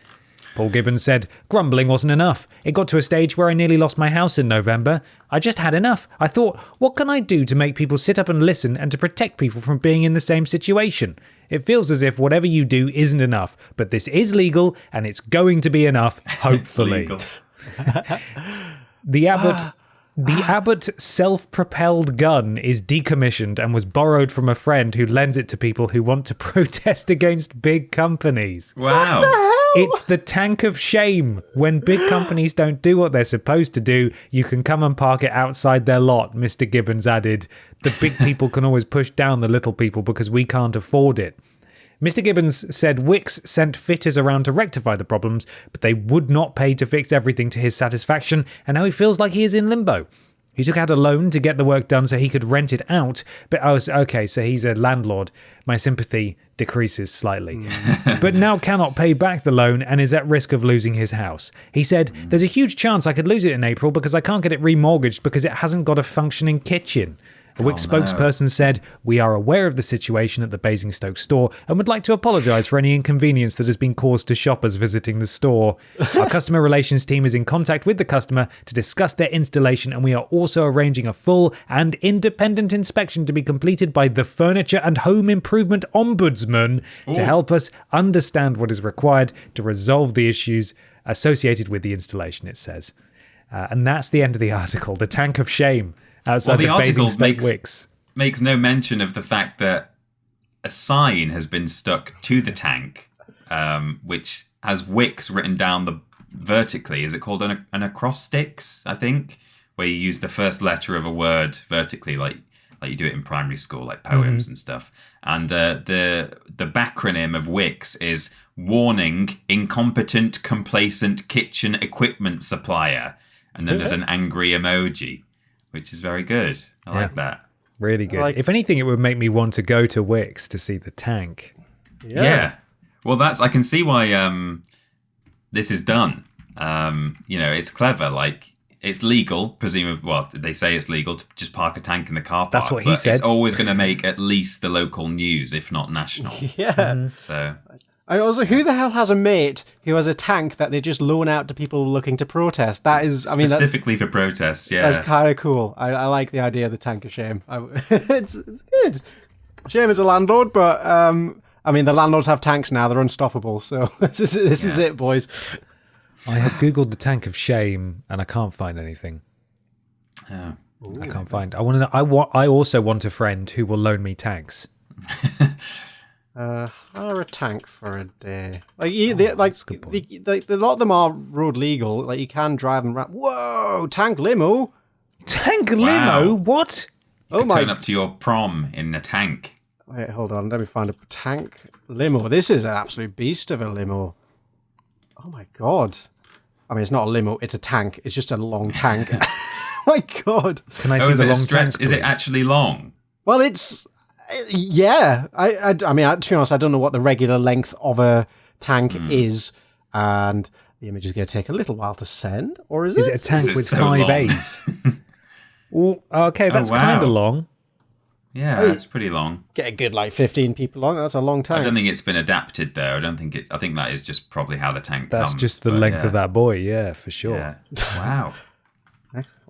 Paul Gibbons said, grumbling wasn't enough. It got to a stage where I nearly lost my house in November. I just had enough. I thought, what can I do to make people sit up and listen and to protect people from being in the same situation? It feels as if whatever you do isn't enough, but this is legal and it's going to be enough, hopefully. The Abbott self-propelled gun is decommissioned and was borrowed from a friend who lends it to people who want to protest against big companies.
Wow.
It's the tank of shame. When big companies don't do what they're supposed to do, you can come and park it outside their lot, Mr. Gibbons added. The big people can always push down the little people because we can't afford it. Mr. Gibbons said Wix sent fitters around to rectify the problems, but they would not pay to fix everything to his satisfaction, and now he feels like he is in limbo. He took out a loan to get the work done so he could rent it out, but I was, okay, so he's a landlord. My sympathy decreases slightly. But now cannot pay back the loan and is at risk of losing his house. He said, there's a huge chance I could lose it in April because I can't get it remortgaged because it hasn't got a functioning kitchen. A Wix spokesperson said, we are aware of the situation at the Basingstoke store and would like to apologise for any inconvenience that has been caused to shoppers visiting the store. Our customer relations team is in contact with the customer to discuss their installation, and we are also arranging a full and independent inspection to be completed by the Furniture and Home Improvement Ombudsman to help us understand what is required to resolve the issues associated with the installation, it says. And that's the end of the article. The tank of shame. Outside the article
makes no mention of the fact that a sign has been stuck to the tank, which has Wix written down vertically. Is it called an acrostics, I think, where you use the first letter of a word vertically, like you do it in primary school, like poems and stuff. And the backronym of Wix is warning, incompetent, complacent kitchen equipment supplier. And then there's an angry emoji, which is very good. I like that.
Really good. If anything, it would make me want to go to Wix to see the tank.
Yeah. Well, I can see why this is done. It's clever. Like, it's legal, presumably. Well, they say it's legal to just park a tank in the car park.
That's what he said.
It's always going to make at least the local news, if not national.
Yeah.
So.
And also, who the hell has a mate who has a tank that they just loan out to people looking to protest? That is,
specifically for protests. Yeah,
that's kind of cool. I like the idea of the tank of shame. It's good. Shame it's a landlord, but the landlords have tanks now. They're unstoppable. So this is it, boys.
I have Googled the tank of shame and I can't find anything.
Oh.
I can't find. I also want a friend who will loan me tanks.
Hire a tank for a day. A lot of them are road legal. Like, you can drive them around. Whoa, tank limo.
Tank limo? What?
You turn up to your prom in a tank.
Wait, hold on. Let me find a tank limo. This is an absolute beast of a limo. Oh my god. I mean, it's not a limo. It's a tank. It's just a long tank. Oh my god.
Can I see the long tank?
Is it actually long?
Well, it's... Yeah, I mean, to be honest, I don't know what the regular length of a tank is, and the image is going to take a little while to send, or is it?
Is it a tank with 5 A's? Okay, that's kind of long.
Yeah, it's pretty long.
Get a good 15 people long. That's a long tank.
I don't think it's been adapted though. I think that is just probably how the tank comes.
That's just the length of that boy. Yeah, for sure.
Yeah. Wow.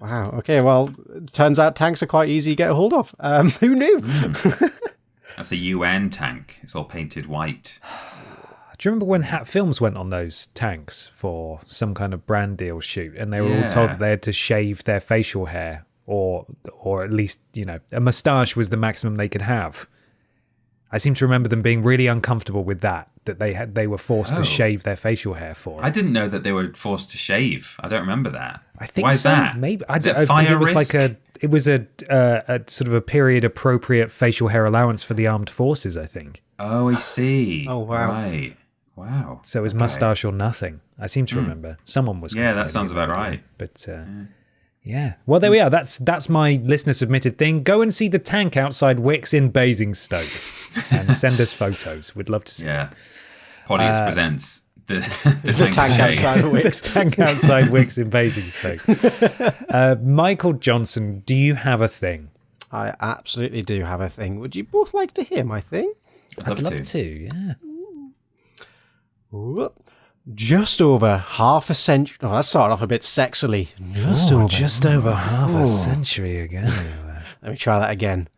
Wow. Okay. Well, it turns out tanks are quite easy to get a hold of. Who knew?
That's a UN tank. It's all painted white.
Do you remember when Hat Films went on those tanks for some kind of brand deal shoot, and they were all told that they had to shave their facial hair, or at least a moustache was the maximum they could have. I seem to remember them being really uncomfortable with that they were forced to shave their facial hair for it.
I didn't know that they were forced to shave. I don't remember that.
I think
Why
so.
Is that?
Maybe
is it fire risk?
It was a sort of a period appropriate facial hair allowance for the armed forces, I think.
Oh, I see.
Oh, wow.
Right. Wow.
So it was mustache or nothing. I seem to remember. Someone was.
Yeah, that sounds about right.
But yeah. Well, there we are. That's my listener submitted thing. Go and see the tank outside Wix in Basingstoke and send us photos. We'd love to see.
Yeah. Podiots presents the
tank outside Wix.
The tank outside Wix in Basingstoke. Michael Johnson, do you have a thing?
I absolutely do have a thing. Would you both like to hear my thing?
I'd love to.
Yeah.
Ooh. Just over half a century. Oh, that started off a bit sexily.
Just over half a century ago.
Let me try that again.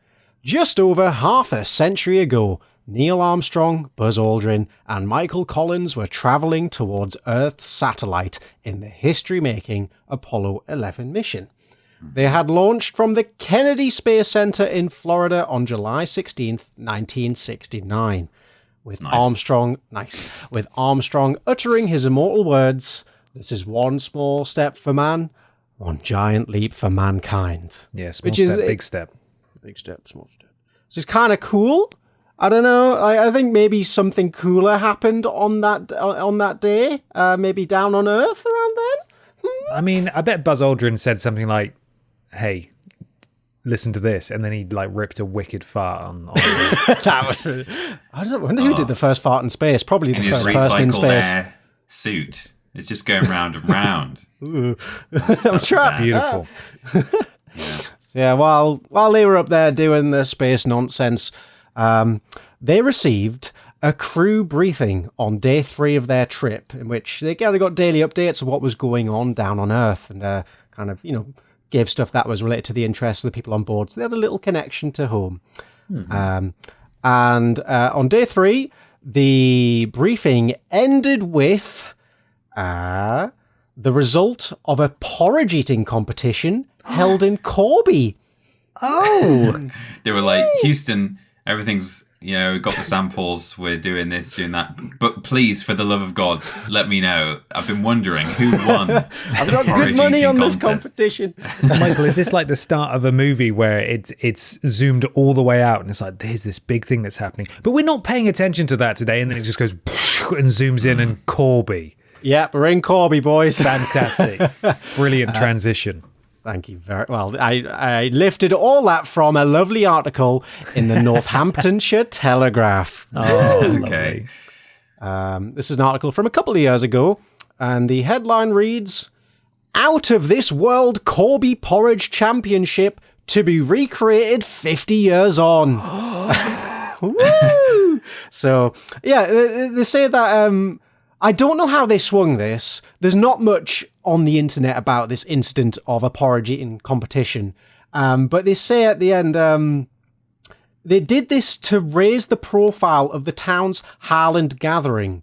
Just over half a century ago, Neil Armstrong, Buzz Aldrin, and Michael Collins were traveling towards Earth's satellite in the history-making Apollo 11 mission. They had launched from the Kennedy Space Center in Florida on July 16th, 1969. With Armstrong uttering his immortal words, "This is one small step for man, one giant leap for mankind."
Yeah, small step, big step.
Big step, small step. Which is kind of cool. I don't know. I think maybe something cooler happened on that day. Maybe down on Earth around then.
I mean, I bet Buzz Aldrin said something like, "Hey, listen to this," and then he ripped a wicked fart on
I wonder who did the first fart in space. Probably the first person in space.
Air suit. It's just going round and round.
I'm trapped.
Beautiful.
Yeah. While they were up there doing the space nonsense, they received a crew briefing on day 3 of their trip, in which they kind of got daily updates of what was going on down on Earth, and kind of gave stuff that was related to the interests of the people on board. So they had a little connection to home. Mm-hmm. And on day 3, the briefing ended with the result of a porridge eating competition held in Corby.
Oh! They were like, "Houston, everything's, got the samples, we're doing this, doing that. But please, for the love of God, let me know. I've been wondering who won.
I've got good money on this competition.
Michael, is this like the start of a movie where it's zoomed all the way out and it's like, there's this big thing that's happening, but we're not paying attention to that today, and then it just goes and zooms in and Corby.
Yeah, we're in Corby, boys.
Fantastic. Brilliant transition.
Thank you very well. I lifted all that from a lovely article in the Northamptonshire Telegraph.
Oh,
okay.
This is an article from a couple of years ago, and the headline reads, "Out of this world Corby Porridge Championship to be recreated 50 years on." Woo! So, yeah, they say that... I don't know how they swung this. There's not much on the internet about this incident of a porridge eating competition. But they say at the end, they did this to raise the profile of the town's Harland gathering.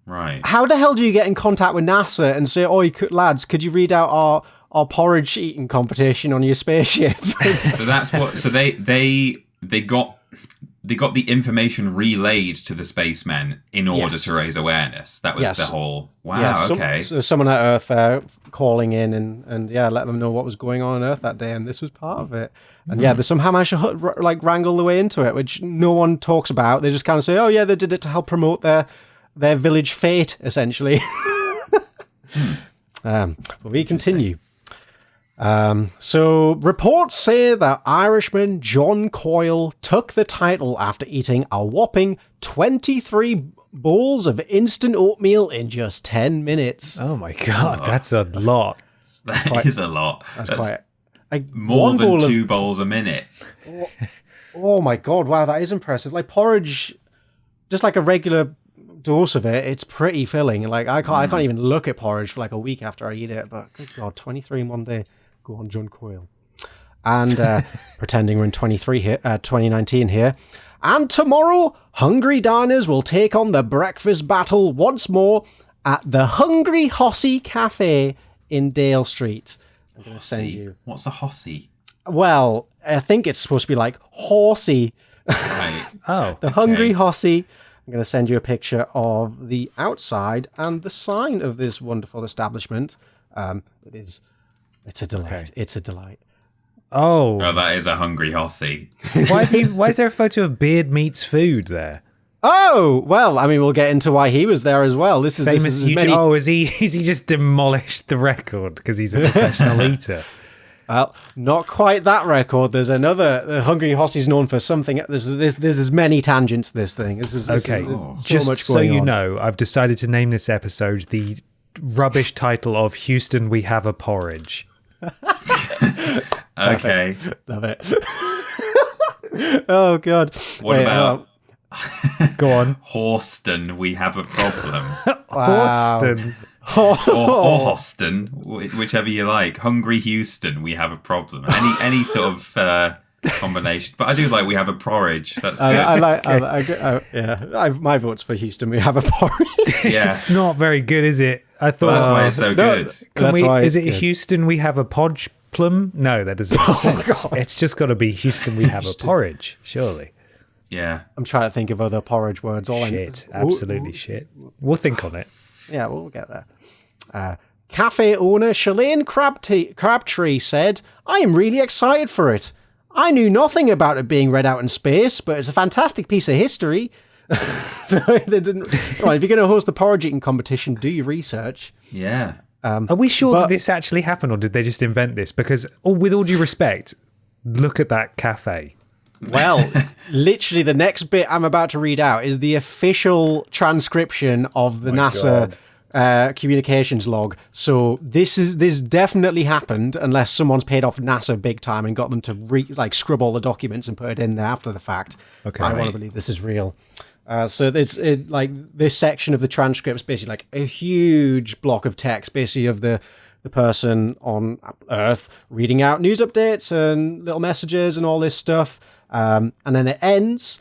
Right.
How the hell do you get in contact with NASA and say, "Oh, lads, could you read out our porridge eating competition on your spaceship?"
So that's what. So they got the information relayed to the spacemen in order to raise awareness. That was the whole... Wow,
yeah,
okay.
So someone at Earth calling in and let them know what was going on Earth that day, and this was part of it. And they somehow managed to wrangle the way into it, which no one talks about. They just kind of say, "Oh yeah, they did it to help promote their village fete," essentially. But we continue. So reports say that Irishman John Coyle took the title after eating a whopping 23 bowls of instant oatmeal in just 10 minutes.
Oh my God, that's a lot.
That is a lot.
That's quite...
more than 2 bowls a minute.
Oh my God, wow, that is impressive. Like porridge, just like a regular dose of it, it's pretty filling. Like I can't even look at porridge for like a week after I eat it, but good God, 23 in one day. Go on, John Coyle. And pretending we're in 2019 here. And tomorrow, hungry diners will take on the breakfast battle once more at the Hungry Hossie Cafe in Dale Street. I'm going to send you...
What's a Hossie?
Well, I think it's supposed to be like horsey.
Right.
The Hungry Hossie. I'm going to send you a picture of the outside and the sign of this wonderful establishment. It's a delight. Okay. It's a delight.
Oh,
that is a Hungry Hossie.
Why is there a photo of Beard Meats Food there?
Oh, well, I mean, we'll get into why he was there as well. This is
Oh, is he just demolished the record because he's a professional eater?
Well, not quite that record. There's another. The Hungry Hossie's known for something. There's as many tangents to this thing. There's so
just
much
so
going
you
on.
know, I've decided to name this episode the rubbish title of "Houston, We Have a Porridge."
Okay.
Love it. Oh God.
What about
go on.
Horston, we have a problem.
Wow.
Horston.
or Houston, whichever you like. Hungry Houston, we have a problem. Any sort of combination. But I do like we have a porridge. That's good.
My vote's for Houston. We have a porridge.
Yeah.
It's not very good, is it? I thought
that's why it's so good.
Is it good. Houston, we have a podge plum? No, that doesn't make sense. God. It's just got to be Houston, we have a porridge, surely.
Yeah.
I'm trying to think of other porridge words.
Absolutely shit. We'll think on it.
Yeah, we'll get there. Cafe owner Shalane Crabtree said, "I am really excited for it. I knew nothing about it being read out in space, but it's a fantastic piece of history." So they didn't. Right, if you're going to host the porridge eating competition, do your research.
Yeah.
Are we sure that this actually happened, or did they just invent this? Because, with all due respect, look at that cafe.
Well, literally the next bit I'm about to read out is the official transcription of the NASA communications log. So this definitely happened, unless someone's paid off NASA big time and got them to scrub all the documents and put it in there after the fact.
Okay,
I want to believe this is real. So it's this section of the transcript is basically like a huge block of text, basically of the person on Earth reading out news updates and little messages and all this stuff. And then it ends,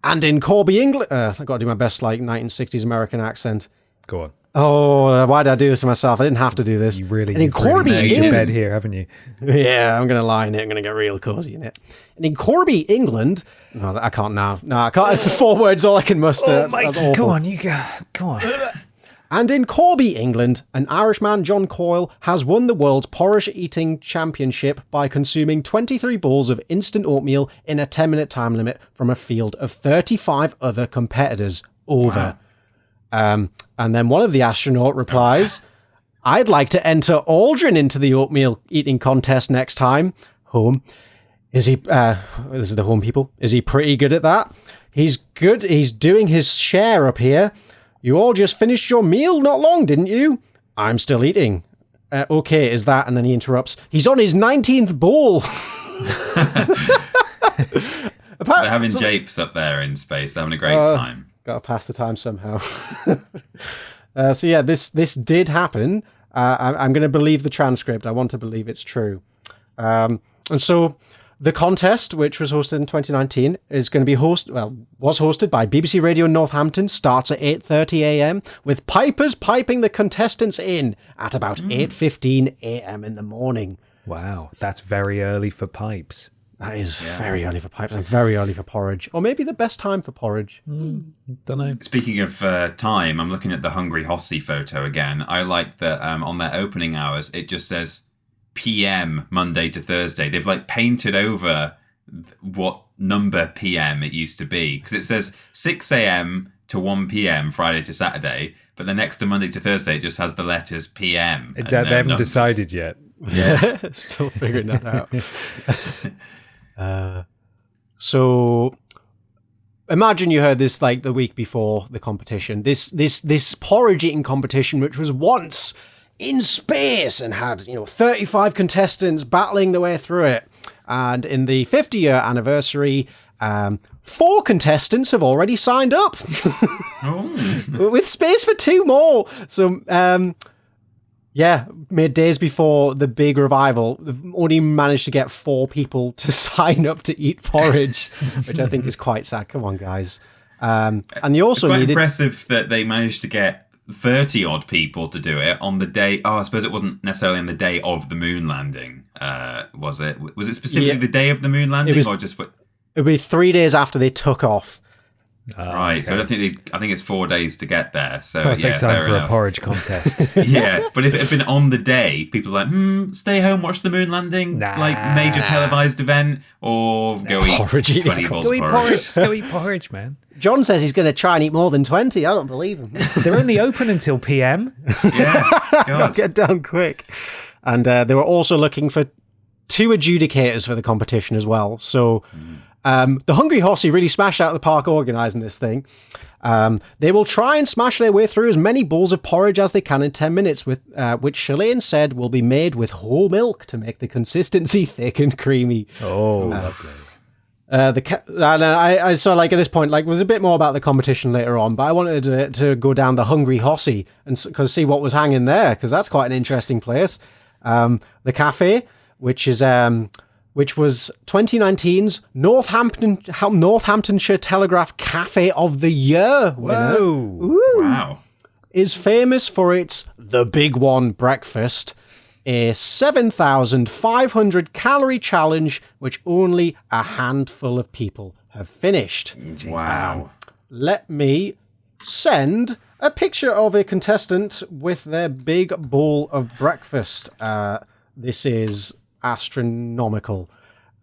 and in Corby English, I've got to do my best 1960s American accent.
Go on.
Oh, why did I do this to myself? I didn't have to do this.
You really,
and in Corby,
made your bed here, haven't you?
Yeah, I'm going to lie in it. I'm going to get real cozy in it. And in Corby, England... No, I can't now. No, I can't. 4 words, all I can muster.
Oh, Mike, go on, you go. Go on.
And in Corby, England, an Irishman, John Coyle, has won the world's porridge eating championship by consuming 23 bowls of instant oatmeal in a 10-minute time limit from a field of 35 other competitors. Over. Wow. And then one of the astronaut replies, I'd like to enter Aldrin into the oatmeal eating contest next time. Home. Is he, this is the home people. Is he pretty good at that? He's good. He's doing his share up here. You all just finished your meal not long, didn't you? I'm still eating. Okay, is that? And then he interrupts. He's on his 19th bowl.
They're having japes up there in space. They're having a great time.
Got to pass the time somehow. So yeah, this did happen. I'm going to believe the transcript. I want to believe it's true. And so the contest, which was hosted in 2019, is going to be was hosted by BBC Radio Northampton, starts at 8:30 a.m, with pipers piping the contestants in at about 8:15 a.m. in the morning.
Wow, that's very early for pipes.
That is very early for pipes and very early for porridge. Or maybe the best time for porridge.
Don't know.
Speaking of time, I'm looking at the Hungry Hossie photo again. I like that on their opening hours, it just says PM Monday to Thursday. They've like painted over what number PM it used to be. Because it says 6 a.m. to 1 p.m. Friday to Saturday. But the next to Monday to Thursday, it just has the letters PM.
They haven't decided yet.
Yeah, still figuring that out. So imagine you heard this like the week before the competition. This porridge eating competition, which was once in space and had 35 contestants battling their way through it. And in the 50-year anniversary, 4 contestants have already signed up, with space for 2 more. So made days before the big revival, they've only managed to get 4 people to sign up to eat porridge, which I think is quite sad. Come on, guys. And you also
quite
needed...
impressive that they managed to get 30 odd people to do it on the day. I suppose it wasn't necessarily on the day of the moon landing, was it? Was it specifically the day of the moon landing, or just? It
would be 3 days after they took off.
Right, okay. So I think it's 4 days to get there. So
perfect time for a porridge contest.
Yeah, but if it had been on the day, people are like, stay home, watch the moon landing, major televised event, or go eat porridge. 20 bowls of porridge.
Go eat porridge, man.
John says he's going to try and eat more than 20. I don't believe him.
They're only open until PM.
Yeah, God.
Get down quick. And they were also looking for 2 adjudicators for the competition as well. So the Hungry Hossie really smashed out of the park organising this thing. They will try and smash their way through as many bowls of porridge as they can in 10 minutes, which Shalane said will be made with whole milk to make the consistency thick and creamy.
Oh, lovely.
I saw like at this point, like, there's a bit more about the competition later on, but I wanted to go down the Hungry Hossie and see what was hanging there, because that's quite an interesting place. The cafe, which was 2019's Northamptonshire Telegraph Cafe of the Year winner.
Whoa!
Wow!
Is famous for its The Big One breakfast, a 7,500 calorie challenge which only a handful of people have finished.
Wow.
Let me send a picture of a contestant with their big bowl of breakfast. This is astronomical.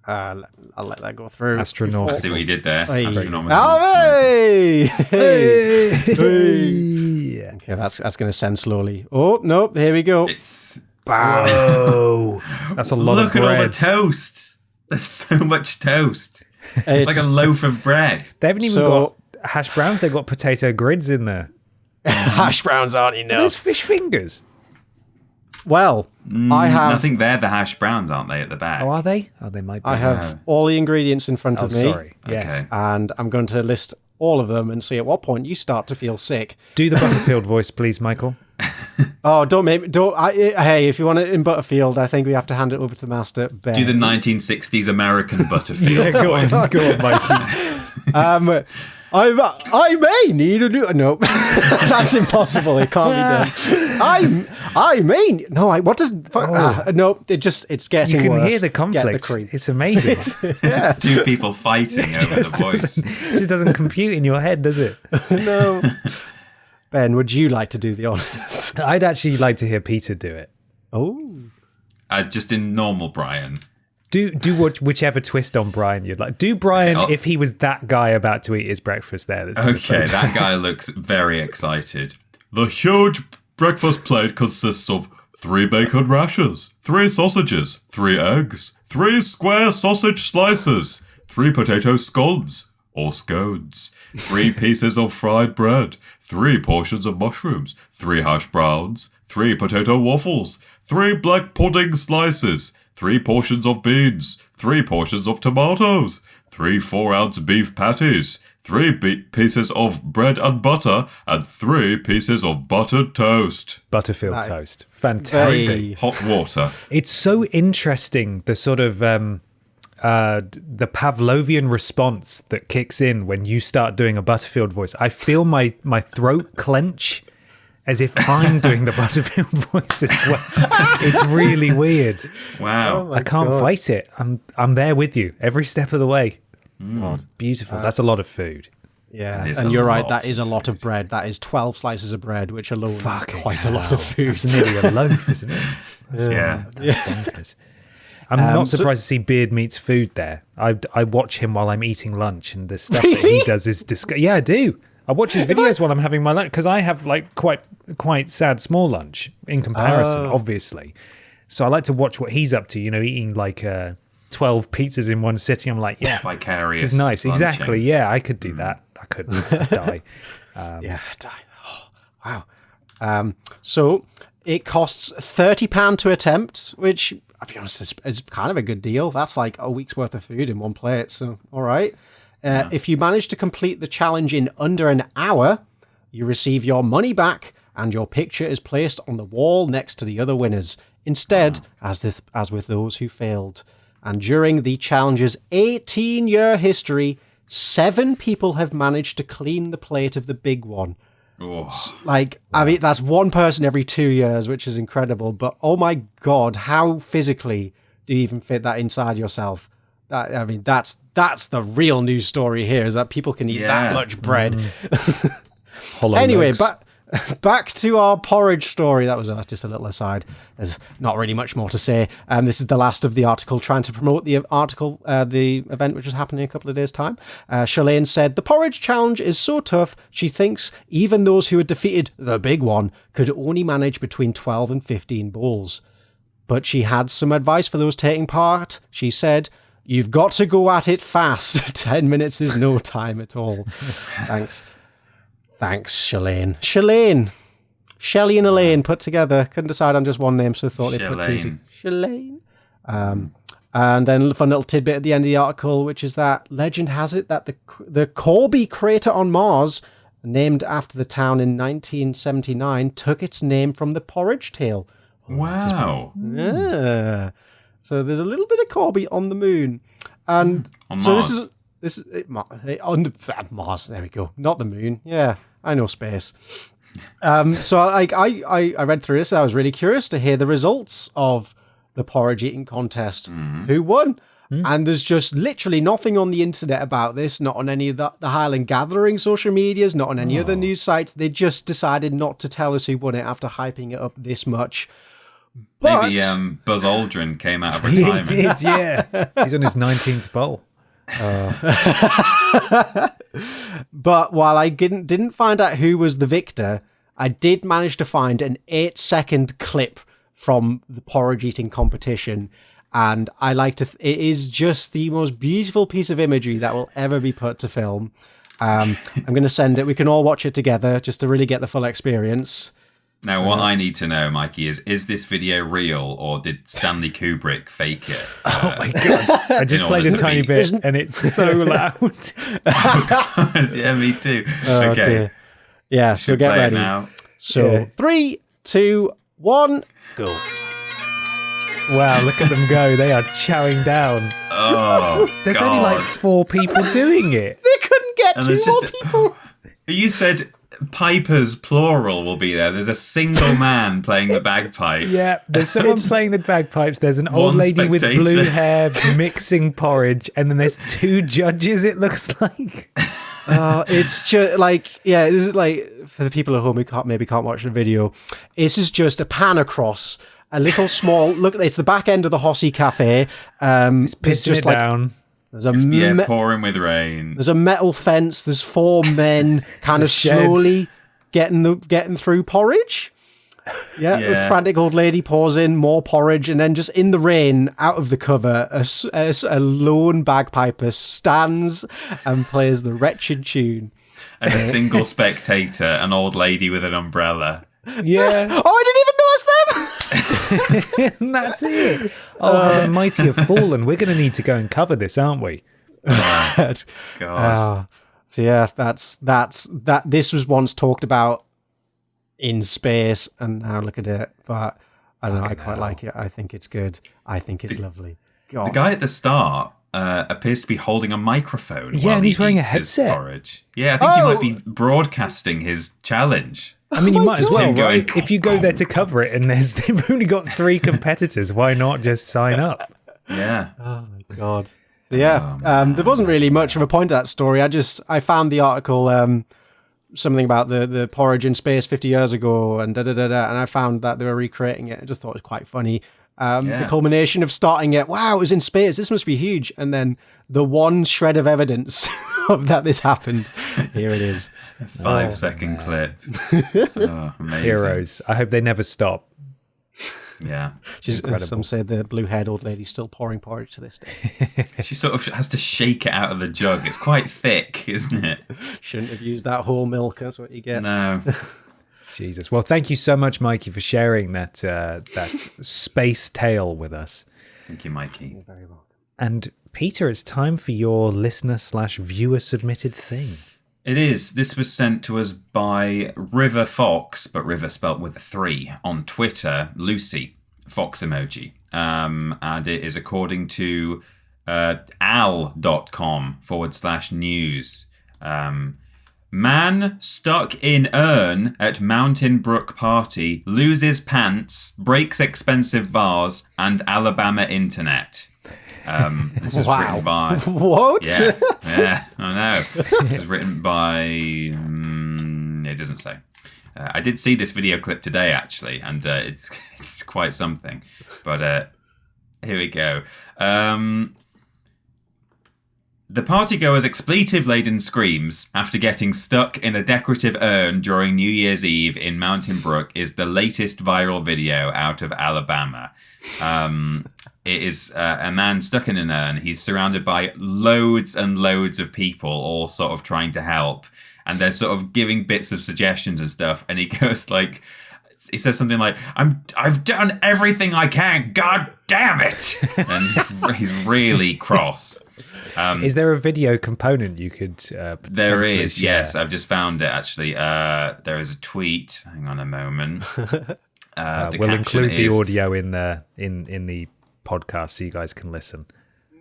I'll let that go through.
Astronomical.
I see what you did there.
Hey.
Astronomical.
Oh, hey!
Hey!
Hey! Okay, that's going to send slowly. Oh, no, here we go.
It's...
Whoa! That's a lot of bread.
Look at all the toast. There's so much toast. It's like a loaf of bread.
They haven't even got hash browns. They've got potato grids in there.
Hash browns aren't enough.
There's fish fingers.
Well,
I think they're the hash browns, aren't they, at the back?
Oh, are they? Oh, they might be.
I have all the ingredients in front of me.
Sorry. Yes.
Okay.
And I'm going to list all of them and see at what point you start to feel sick.
Do the Butterfield voice, please, Michael.
Oh, hey, if you want it in Butterfield, I think we have to hand it over to the master. Ben.
Do the 1960s American Butterfield.
Yeah, go on, Mikey.
I may need a new. No, that's impossible. It can't be done. I may. No, what does? No, it's getting worse.
You can hear the conflict. It's amazing.
Yeah.
It's two people fighting over the voice.
It just doesn't compute in your head, does it?
No. Ben, would you like to do the honors?
I'd actually like to hear Peter do it.
Oh.
Just in normal Brian.
Do whichever twist on Brian you'd like. Do Brian if he was that guy about to eat his breakfast there.
Okay, that guy looks very excited. The huge breakfast plate consists of 3 bacon rashers, 3 sausages, 3 eggs, 3 square sausage slices, 3 potato scones or scones, 3 pieces of fried bread, 3 portions of mushrooms, 3 hash browns, 3 potato waffles, 3 black pudding slices, 3 portions of beans, 3 portions of tomatoes, 3 4-ounce beef patties, 3 pieces of bread and butter, and 3 pieces of buttered toast.
Butterfield toast. Fantastic.
Hot water.
It's so interesting, the sort of the Pavlovian response that kicks in when you start doing a Butterfield voice. I feel my throat clench as if I'm doing the Butterfield voice as well. It's really weird.
Wow.
I can't fight it. I'm there with you every step of the way. Beautiful. That's a lot of food.
Yeah, and you're right, that is a lot of bread. That is 12 slices of bread, which alone is quite a lot of food.
It's nearly a loaf, isn't it? That's bonkers. I'm not surprised to see Beard Meats Food there. I watch him while I'm eating lunch, and the stuff that he does is disgusting. Yeah, I do. I watch his videos while I'm having my lunch, because I have like quite sad small lunch in comparison, obviously. So I like to watch what he's up to, eating like 12 pizzas in one sitting. I'm like, yeah,
vicarious.
This is nice.
Lunching.
Exactly. Yeah, I could do that. I could die.
Die. Oh, wow. So it costs £30 to attempt, which, I'll be honest, is kind of a good deal. That's like a week's worth of food in one plate. So, all right. If you manage to complete the challenge in under an hour, you receive your money back and your picture is placed on the wall next to the other winners, instead, as with those who failed. And during the challenge's 18-year history, 7 people have managed to clean the plate of the big one.
Oh.
I mean, that's one person every 2 years, which is incredible. But oh my God, how physically do you even fit that inside yourself? That's the real news story here, is that people can eat that much bread. Anyway, back to our porridge story. That was just a little aside. There's not really much more to say. This is the last of the article trying to promote the event which is happening in a couple of days' time. Shalane said, the porridge challenge is so tough, she thinks even those who had defeated the big one could only manage between 12 and 15 bowls. But she had some advice for those taking part. She said, you've got to go at it fast. 10 minutes is no time at all. Thanks, Shalane. Shelley and Elaine put together. Couldn't decide on just one name, so thought they'd put two together. Shalane. And then a fun little tidbit at the end of the article, which is that legend has it that the Corby crater on Mars, named after the town in 1979, took its name from the porridge tale.
Wow.
Yeah. So there's a little bit of Corby on the moon. And
on
so
Mars.
this is on Mars. There we go. Not the moon. Yeah, I know space. So I read through this. I was really curious to hear the results of the porridge eating contest. Who won? And there's just literally nothing on the internet about this. Not on any of the Highland Gathering social medias. Not on any other news sites. They just decided not to tell us who won it after hyping it up this much. But
maybe Buzz Aldrin came out of retirement.
He did, yeah. He's on his 19th bowl.
But while I didn't find out who was the victor, I did manage to find an 8-second clip from the porridge eating competition. And it is just the most beautiful piece of imagery that will ever be put to film. I'm going to send it. We can all watch it together just to really get the full experience.
Now, what I need to know, Mikey, is this video real, or did Stanley Kubrick fake it?
Oh my God. I just played a tiny bit and it's so loud.
Yeah, me too.
Oh,
okay.
Dear. Yeah, so get ready.
Now.
So 3, 2, 1, go.
Wow, look at them go. They are chowing down.
Oh,
There's only like 4 people doing it.
They couldn't get
And
Two more people.
You said pipers plural will be there. There's a single man playing the bagpipes.
Yeah, there's someone playing the bagpipes. There's an old lady with blue hair mixing porridge, and then there's 2 judges, it looks like.
It's just like, yeah, this is like, for the people at home who can't watch the video, this is just a pan across a little small, look, it's the back end of the Hossy Cafe.
It's pissing it down.
There's a
pouring with rain.
There's a metal fence. There's 4 men kind of slowly getting through porridge. Yeah, a frantic old lady pours in more porridge, and then just in the rain, out of the cover, a lone bagpiper stands and plays the wretched tune.
And a single spectator, an old lady with an umbrella.
Yeah.
Oh, I didn't even notice them.
And that's it. Oh, how the mighty have fallen. We're going to need to go and cover this, aren't we?
God.
So yeah, that's that. This was once talked about in space, and now look at it. But I don't know. I quite like it. I think it's good. I think it's lovely. God.
The guy at the start appears to be holding a microphone.
Yeah,
while
and he's wearing a
eats his
headset.
porridge. Yeah, I think he might be broadcasting his challenge.
I mean, you might as well,
Him going,
right? If you go there to cover it, and they've only got 3 competitors, why not just sign up?
Yeah.
Oh my God. So yeah, there wasn't really much of a point to that story. I found the article, something about the porridge in space 50 years ago, and and I found that they were recreating it. I just thought it was quite funny. The culmination of starting it, wow, it was in space, this must be huge, and then the one shred of evidence of that this happened. Here it is.
5-second clip. Oh, amazing.
Heroes. I hope they never stop.
Yeah.
Some say the blue-haired old lady's still pouring porridge to this day.
She sort of has to shake it out of the jug. It's quite thick, isn't it?
Shouldn't have used that whole milk. That's what you get.
No.
Jesus. Well, thank you so much, Mikey, for sharing that space tale with us.
Thank you, Mikey.
You're very welcome.
And Peter, it's time for your listener/viewer submitted thing.
It is. This was sent to us by River Fox, but River spelt with a 3, on Twitter, Lucy, Fox emoji. And it is according to al.com/news. Man stuck in urn at Mountain Brook party, loses pants, breaks expensive vase, and Alabama internet. This was written by...
What?
Yeah, I know. This was written by... it doesn't say. I did see this video clip today, actually, and it's quite something. But here we go. The partygoers' expletive-laden screams after getting stuck in a decorative urn during New Year's Eve in Mountain Brook is the latest viral video out of Alabama. It is a man stuck in an urn. He's surrounded by loads and loads of people, all sort of trying to help. And they're sort of giving bits of suggestions and stuff. And he goes like, he says something like, I've done everything I can. God damn it. And he's really cross.
Is there a video component you could
there is, share? Yes. I've just found it, actually. There is a tweet. Hang on a moment.
We'll include the audio in the podcast so you guys can listen.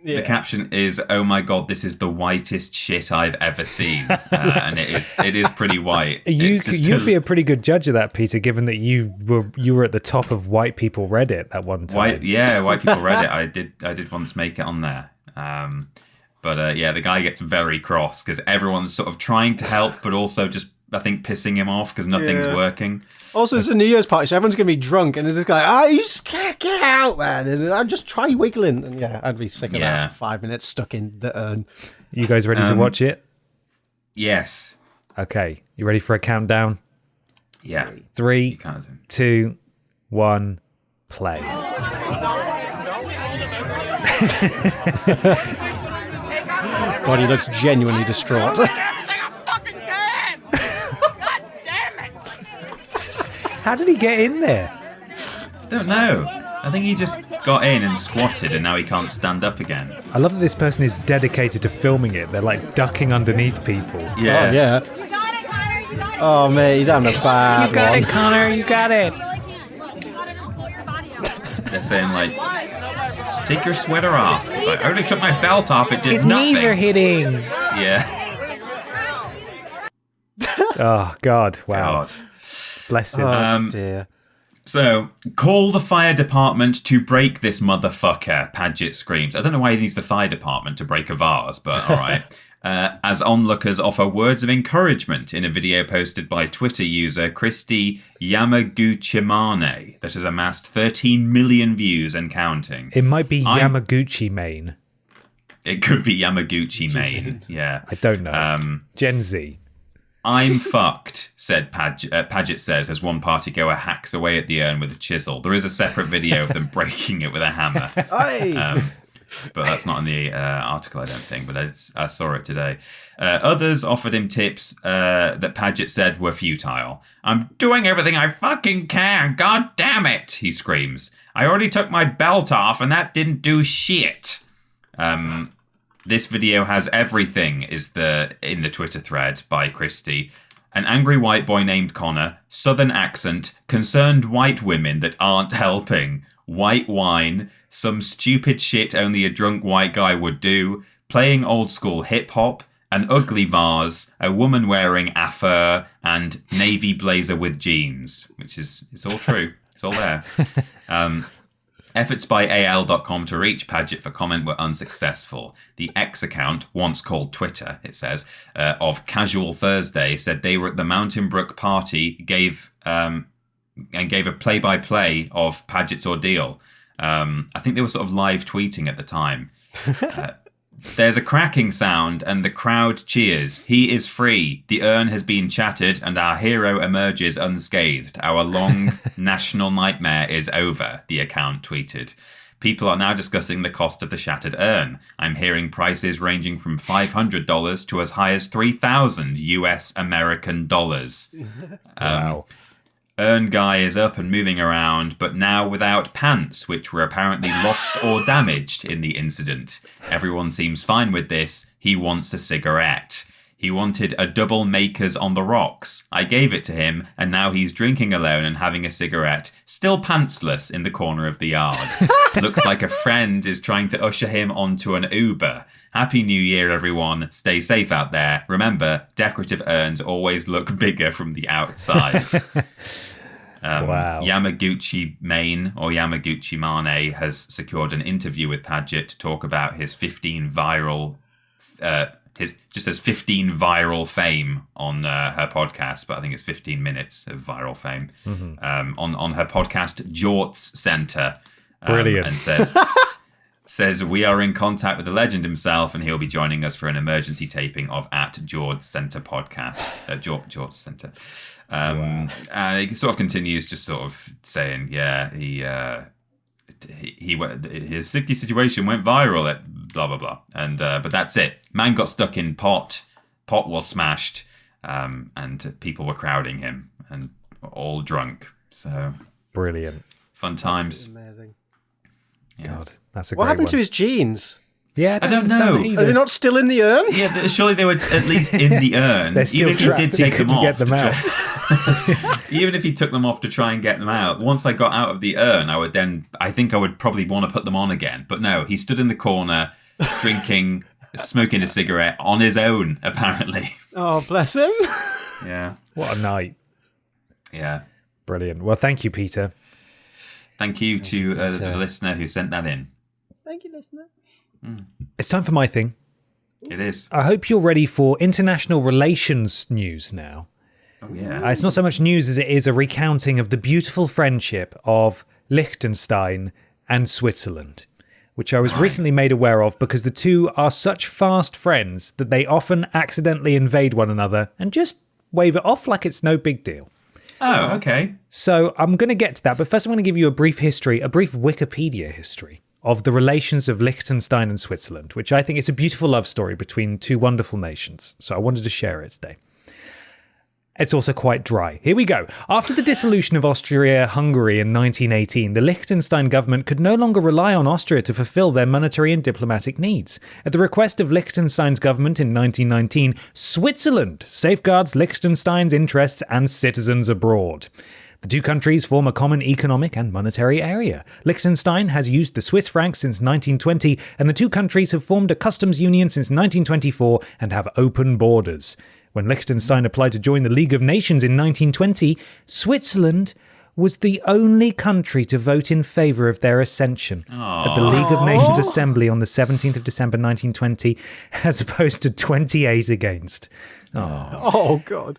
Yeah. The caption is, "Oh my God, this is the whitest shit I've ever seen," and it is pretty white.
You'd be a pretty good judge of that, Peter, given that you were at the top of White People Reddit at one time.
White People Reddit. I did once make it on there. But the guy gets very cross because everyone's sort of trying to help, but also just, I think, pissing him off because nothing's working.
Also, it's a New Year's party, so everyone's going to be drunk, and there's this guy, you just can't get out, man. And I just try wiggling. And I'd be sick of that. 5 minutes stuck in the urn.
You guys ready to watch it?
Yes.
Okay. You ready for a countdown?
Yeah.
3, 2, 1, play.
God, he looks genuinely distraught.
How did he get in there?
I don't know. I think he just got in and squatted and now he can't stand up again.
I love that this person is dedicated to filming it. They're like ducking underneath people.
Yeah.
Oh, yeah.
You got it, Connor. You got it.
Oh, man, he's having a bad one.
You got it, Connor. You got it.
They're saying, like, take your sweater off. It's like, I only took my belt off. It did
His
nothing.
knees are hitting.
Yeah.
Oh, God. Wow.
God.
Bless him.
Oh, dear.
So, call the fire department to break this motherfucker, Padgett screams. I don't know why he needs the fire department to break a vase, but all right. As onlookers offer words of encouragement in a video posted by Twitter user Christy Yamaguchimane that has amassed 13 million views and counting.
It might be Yamaguchi Maine.
It could be Yamaguchi Maine, yeah.
I don't know. Gen Z.
I'm fucked, said Padgett says as one partygoer hacks away at the urn with a chisel. There is a separate video of them breaking it with a hammer. But that's not in the article, I don't think, but I saw it today. Others offered him tips that Padgett said were futile. I'm doing everything I fucking can, god damn it, he screams. I already took my belt off and that didn't do shit. This video has everything in the Twitter thread by Christy. An angry white boy named Connor, southern accent, concerned white women that aren't helping, white wine, some stupid shit only a drunk white guy would do, playing old school hip hop, an ugly vase, a woman wearing a fur, and navy blazer with jeans, which it's all true. It's all there. Efforts by AL.com to reach Padgett for comment were unsuccessful. The X account, once called Twitter, it says, of Casual Thursday, said they were at the Mountain Brook party, gave a play-by-play of Padgett's ordeal. I think they were sort of live tweeting at the time. There's a cracking sound and the crowd cheers. He is free. The urn has been shattered and our hero emerges unscathed. Our long national nightmare is over, the account tweeted. People are now discussing the cost of the shattered urn. I'm hearing prices ranging from $500 to as high as $3,000 US American dollars.
Wow.
Urn guy is up and moving around, but now without pants, which were apparently lost or damaged in the incident. Everyone seems fine with this. He wants a cigarette. He wanted a double Makers on the rocks. I gave it to him, and now he's drinking alone and having a cigarette, still pantsless in the corner of the yard. Looks like a friend is trying to usher him onto an Uber. Happy New Year, everyone. Stay safe out there. Remember, decorative urns always look bigger from the outside.
Wow.
Yamaguchi Maine or Yamaguchi Mane has secured an interview with Padgett to talk about his 15 viral fame on her podcast, but I think it's 15 minutes of viral fame on her podcast Jorts Center.
Brilliant.
And says we are in contact with the legend himself, and he'll be joining us for an emergency taping of at Jorts Center podcast. Jorts Center. Wow. And he sort of continues, just sort of saying, yeah, his sicky situation went viral at blah blah blah, and but that's it. Man got stuck in pot was smashed, and people were crowding him and all drunk. So
brilliant,
fun times.
Amazing.
Yeah.
God, that's a
what
great
happened
one.
to his jeans?
Yeah,
I don't know.
Are they not still in the urn?
Yeah, surely they were at least in the urn.
They're still
even if he did take them off.
Get them out.
Even if he took them off to try and get them out, once I got out of the urn, I think I would probably want to put them on again. But no, he stood in the corner, drinking, smoking a cigarette on his own, apparently.
Oh, bless him.
Yeah.
What a night.
Yeah.
Brilliant. Well, thank you, Peter.
Thank you to the listener who sent that in.
Thank you, listener.
It's time for my thing.
It is.
I hope you're ready for international relations news now.
Oh, yeah.
It's not so much news as it is a recounting of the beautiful friendship of Liechtenstein and Switzerland, which I was recently made aware of because the two are such fast friends that they often accidentally invade one another and just wave it off like it's no big deal.
Oh, okay.
So I'm going to get to that, but first I'm going to give you a brief Wikipedia history of the relations of Liechtenstein and Switzerland, which I think is a beautiful love story between two wonderful nations. So I wanted to share it today. It's also quite dry. Here we go. After the dissolution of Austria-Hungary in 1918, the Liechtenstein government could no longer rely on Austria to fulfill their monetary and diplomatic needs. At the request of Liechtenstein's government in 1919, Switzerland safeguards Liechtenstein's interests and citizens abroad. The two countries form a common economic and monetary area. Liechtenstein has used the Swiss franc since 1920, and the two countries have formed a customs union since 1924 and have open borders. When Liechtenstein applied to join the League of Nations in 1920, Switzerland was the only country to vote in favour of their ascension at the League of Nations Assembly on the 17th of December 1920, as opposed to 28 against.
Oh, God.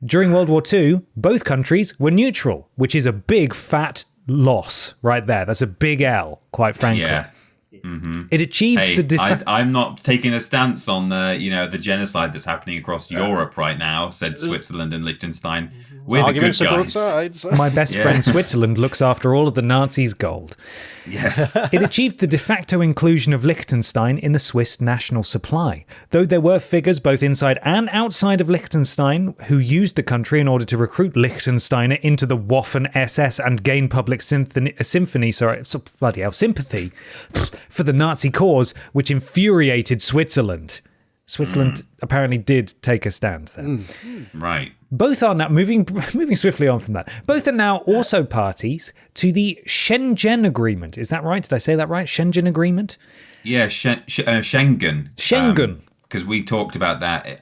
During World War II, both countries were neutral, which is a big, fat loss right there. That's a big L, quite frankly.
Yeah. Mm-hmm.
It achieved
I'm not taking a stance on the genocide that's happening across Europe right now, said Switzerland and Liechtenstein. We're the good guys.
My best friend Switzerland looks after all of the Nazis' gold.
Yes.
It achieved the de facto inclusion of Liechtenstein in the Swiss national supply, though there were figures both inside and outside of Liechtenstein who used the country in order to recruit Liechtensteiner into the Waffen SS and gain public sympathy for the Nazi cause, which infuriated Switzerland. Switzerland apparently did take a stand there.
Right.
Both are now, moving swiftly on from that, both are now also parties to the Schengen Agreement. Is that right? Did I say that right? Schengen Agreement?
Yeah, Schengen.
Schengen.
Because we talked about that.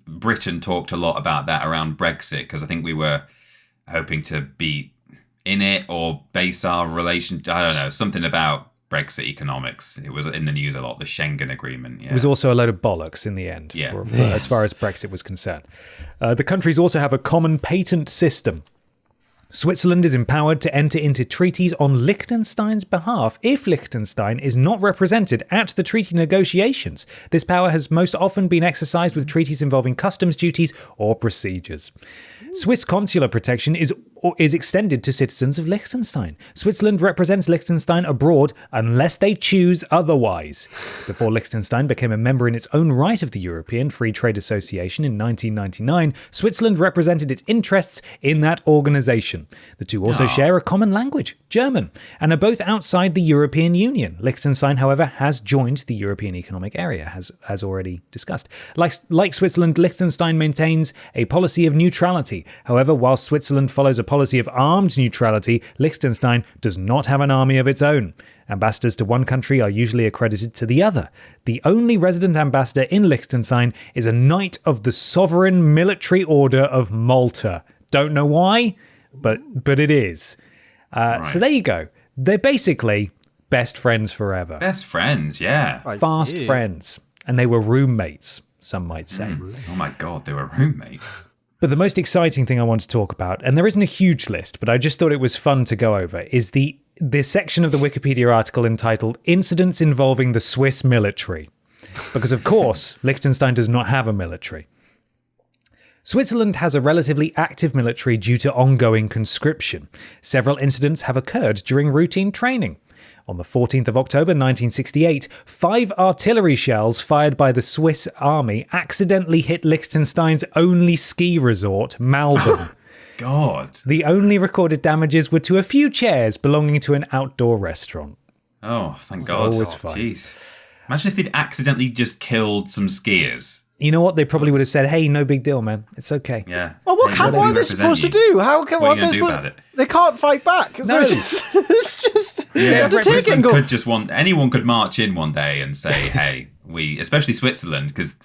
Britain talked a lot about that around Brexit, because I think we were hoping to be in it or base our relation. I don't know, something about Brexit economics. It was in the news a lot, the Schengen Agreement. Yeah.
It was also a load of bollocks in the end, as far as Brexit was concerned. The countries also have a common patent system. Switzerland is empowered to enter into treaties on Liechtenstein's behalf if Liechtenstein is not represented at the treaty negotiations. This power has most often been exercised with treaties involving customs duties or procedures. Swiss consular protection is extended to citizens of Liechtenstein. Switzerland represents Liechtenstein abroad unless they choose otherwise. Before Liechtenstein became a member in its own right of the European Free Trade Association in 1999, Switzerland represented its interests in that organisation. The two also share a common language, German, and are both outside the European Union. Liechtenstein, however, has joined the European Economic Area, as already discussed. Like Switzerland, Liechtenstein maintains a policy of neutrality. However, while Switzerland follows a policy of armed neutrality, Liechtenstein does not have an army of its own. Ambassadors to one country are usually accredited to the other. The only resident ambassador in Liechtenstein is a Knight of the Sovereign Military Order of Malta. Don't know why, but it is. Right. So there you go. They're basically best friends forever.
Best friends, yeah.
Fast friends. And they were roommates, some might say.
Oh my God, they were roommates.
But the most exciting thing I want to talk about, and there isn't a huge list, but I just thought it was fun to go over, is the section of the Wikipedia article entitled Incidents Involving the Swiss Military. Because, of course, Liechtenstein does not have a military. Switzerland has a relatively active military due to ongoing conscription. Several incidents have occurred during routine training. On the 14th of October 1968, 5 artillery shells fired by the Swiss army accidentally hit Liechtenstein's only ski resort, Malben.
God.
The only recorded damages were to a few chairs belonging to an outdoor restaurant.
Oh, thank God.
Always fun.
Jeez. Imagine if they'd accidentally just killed some skiers.
You know what? They probably would have said, hey, no big deal, man. It's okay.
Yeah.
Well, what are they supposed to do?
What are you going to do about it?
They can't fight back.
No.
It's just
yeah, anyone could march in one day and say, hey, especially Switzerland, because,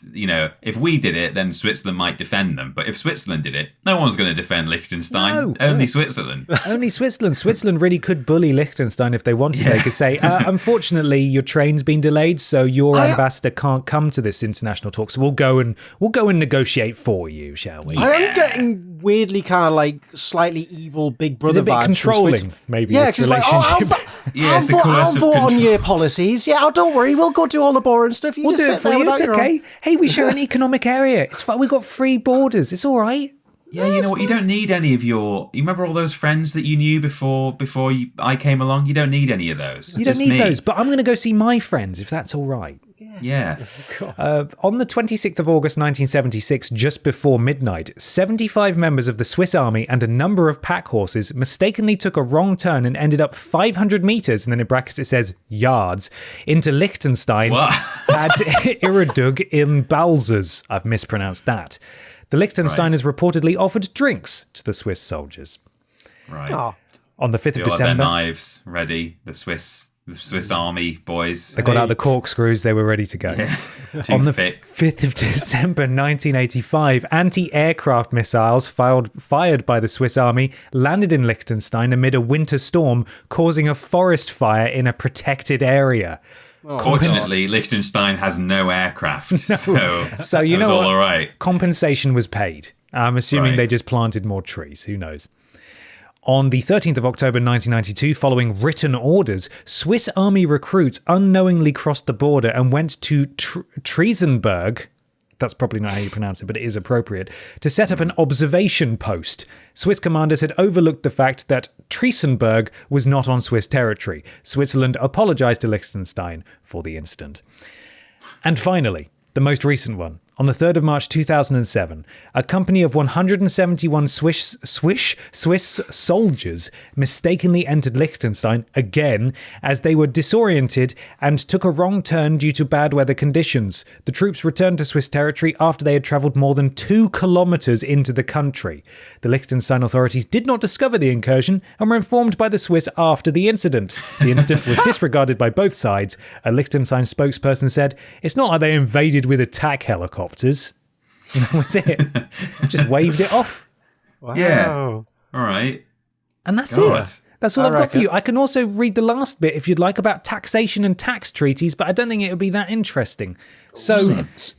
if we did it, then Switzerland might defend them. But if Switzerland did it, no one's going to defend Liechtenstein.
No.
Only Switzerland.
Only Switzerland. Switzerland really could bully Liechtenstein if they wanted. Yeah. They could say, unfortunately, your train's been delayed, so your ambassador can't come to this international talk. So we'll go and negotiate for you, shall we?
I am getting weirdly kind of like slightly evil Big Brother vibes.
It's a bit controlling, maybe,
yeah,
this relationship.
I'll vote on your policies. Yeah, don't worry, we'll go do all the boring stuff.
We'll do it for you. It's okay. Hey, we share an economic area. It's fine. We've got free borders. It's all right.
Yeah, you know what? You don't need any of you remember all those friends that you knew before I came along? You don't need any of those.
You don't need those, but I'm going to go see my friends if that's all right.
Yeah.
On the 26th of August 1976, just before midnight, 75 members of the Swiss army and a number of pack horses mistakenly took a wrong turn and ended up 500 meters, and then in brackets it says yards, into Liechtenstein at Iridug in Balzers. I've mispronounced that. The Liechtensteiners reportedly offered drinks to the Swiss soldiers.
Right.
Oh.
On the 5th of
They all had their
December...
knives ready, the Swiss The Swiss Army boys.
They got out the corkscrews. They were ready to go.
Yeah.
On the 5th of December 1985, anti-aircraft missiles fired by the Swiss Army landed in Liechtenstein amid a winter storm, causing a forest fire in a protected area.
Fortunately, Liechtenstein has no aircraft, so
you know
all right.
Compensation was paid. I'm assuming they just planted more trees. Who knows? On the 13th of October 1992, following written orders, Swiss army recruits unknowingly crossed the border and went to Triesenberg, that's probably not how you pronounce it, but it is appropriate, to set up an observation post. Swiss commanders had overlooked the fact that Triesenberg was not on Swiss territory. Switzerland apologised to Liechtenstein for the incident. And finally, the most recent one. On the 3rd of March 2007, a company of 171 Swiss soldiers mistakenly entered Liechtenstein again as they were disoriented and took a wrong turn due to bad weather conditions. The troops returned to Swiss territory after they had travelled more than 2 kilometres into the country. The Liechtenstein authorities did not discover the incursion and were informed by the Swiss after the incident. The incident was disregarded by both sides. A Liechtenstein spokesperson said, "It's not like they invaded with attack helicopters. You know, was it? Just waved it off."
Wow.
Yeah. All right.
And that's it. That's all I've got for you. I can also read the last bit if you'd like about taxation and tax treaties, but I don't think it would be that interesting. So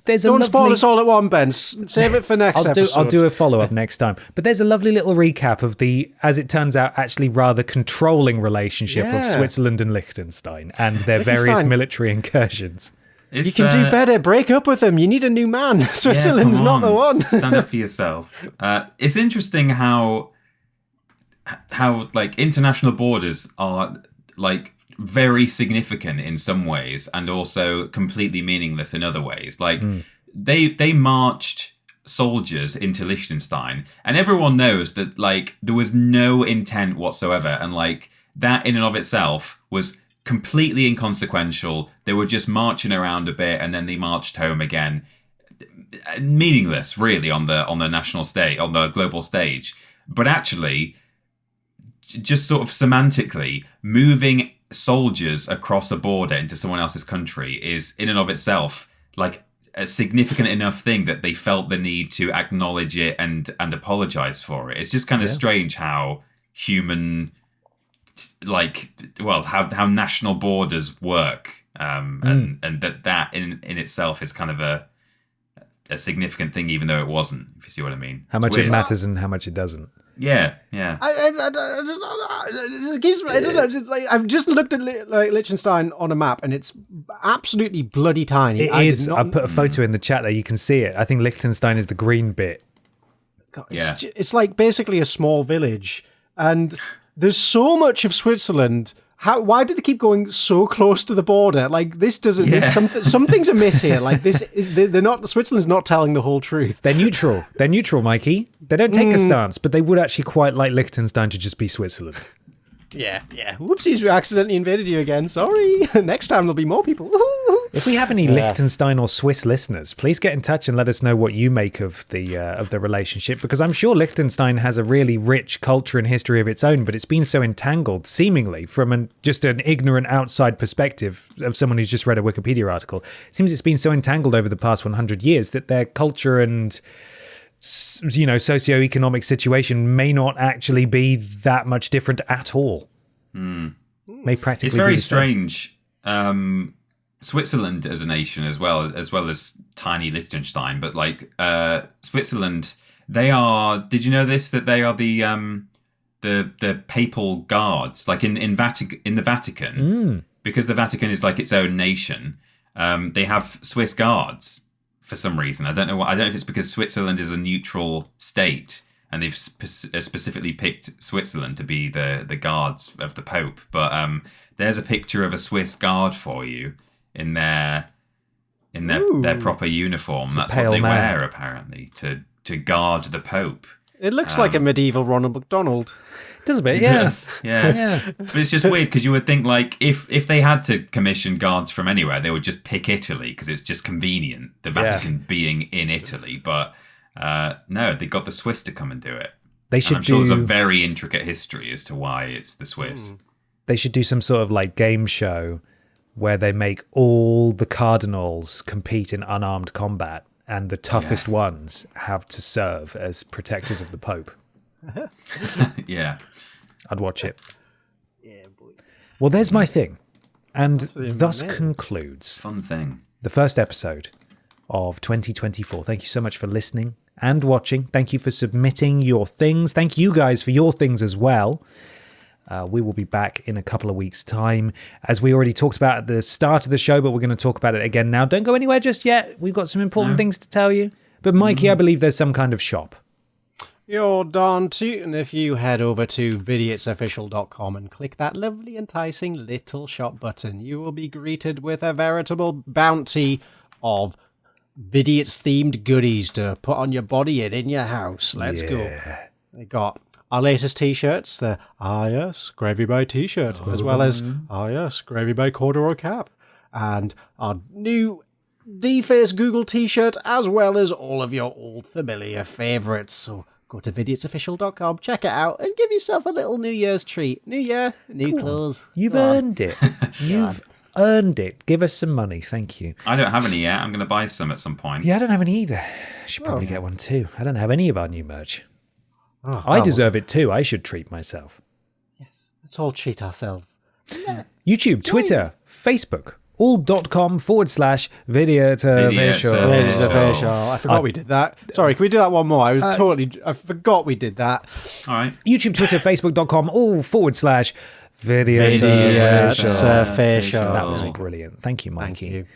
there's
Don't spoil us all at one, Ben. Save it for next episode.
I'll do a follow-up next time. But there's a lovely little recap of the, as it turns out, actually rather controlling relationship of Switzerland and Liechtenstein and their various military incursions.
You can do better. Break up with them. You need a new man. Switzerland's not the one.
Stand up for yourself. It's interesting how like international borders are like very significant in some ways and also completely meaningless in other ways. Like they marched soldiers into Liechtenstein, and everyone knows that like there was no intent whatsoever, and like that in and of itself was completely inconsequential. They were just marching around a bit and then they marched home again. Meaningless, really, on the national stage, on the global stage. But actually, just sort of semantically, moving soldiers across a border into someone else's country is in and of itself like a significant enough thing that they felt the need to acknowledge it and apologize for it. It's just kind of strange how human, like, well, how national borders work, and that in itself is kind of a significant thing, even though it wasn't. If you see what I mean,
how much it matters and how much it doesn't.
Yeah.
I've just looked at Liechtenstein on a map, and it's absolutely bloody tiny.
It is. I put a photo in the chat there. You can see it. I think Liechtenstein is the green bit.
God, it's like basically a small village, and there's so much of Switzerland. Why did they keep going so close to the border? Like this doesn't. Yeah. Something's amiss here. Like this is they're not. Switzerland's not telling the whole truth.
They're neutral. They're neutral, Mikey. They don't take a stance, but they would actually quite like Liechtenstein to just be Switzerland.
Yeah. Whoopsies, we accidentally invaded you again. Sorry. Next time there'll be more people.
If we have any Liechtenstein or Swiss listeners, please get in touch and let us know what you make of the relationship, because I'm sure Liechtenstein has a really rich culture and history of its own, but it's been so entangled, seemingly, from just an ignorant outside perspective of someone who's just read a Wikipedia article. It seems it's been so entangled over the past 100 years that their culture and socioeconomic situation may not actually be that much different at all. May practically
it's very
be
strange. Switzerland as a nation, as well as tiny Liechtenstein, but like Switzerland, they are. Did you know this? That they are the papal guards, like in the Vatican, because the Vatican is like its own nation. They have Swiss guards for some reason. I don't know if it's because Switzerland is a neutral state and they've specifically picked Switzerland to be the guards of the Pope. But there's a picture of a Swiss guard for you in their proper uniform. That's what they wear, apparently, to guard the Pope.
It looks like a medieval Ronald McDonald.
It does a bit,
yeah. But it's just weird because you would think like if they had to commission guards from anywhere, they would just pick Italy because it's just convenient, the Vatican being in Italy. But no, they got the Swiss to come and do it. I'm sure there's a very intricate history as to why it's the Swiss.
They should do some sort of like game show where they make all the cardinals compete in unarmed combat, and the toughest ones have to serve as protectors of the Pope.
Yeah.
I'd watch it.
Yeah, boy.
Well, there's my thing. And thus concludes
Fun thing.
the first episode of 2024. Thank you so much for listening and watching. Thank you for submitting your things. Thank you guys for your things as well. We will be back in a couple of weeks' time, as we already talked about at the start of the show, but we're going to talk about it again now. Don't go anywhere just yet. We've got some important things to tell you. But Mikey, I believe there's some kind of shop.
You're darn tootin' if you head over to vidiotsofficial.com and click that lovely enticing little shop button. You will be greeted with a veritable bounty of Vidiots-themed goodies to put on your body and in your house. Let's go. We got our latest t-shirts, the yes, Gravy Bay t-shirt, as well as yes, Gravy Bay corduroy cap, and our new D-Face Google t-shirt, as well as all of your old familiar favourites. So go to vidiotsofficial.com, check it out, and give yourself a little New Year's treat. New year, new clothes.
You've earned it. You've earned it. Give us some money. Thank you.
I don't have any yet. I'm going to buy some at some point.
Yeah, I don't have any either. I should probably get one too. I don't have any of our new merch. I deserve it too. I should treat myself.
Yes, let's all treat ourselves.
YouTube, Twitter, Facebook, all.com/Vidiots
Official.
I forgot we did that. Sorry, can we do that one more? I forgot we did that.
All right.
YouTube, Twitter, Facebook.com, all/Vidiots
Official.
That was brilliant. Thank you, Mikey.
Thank you.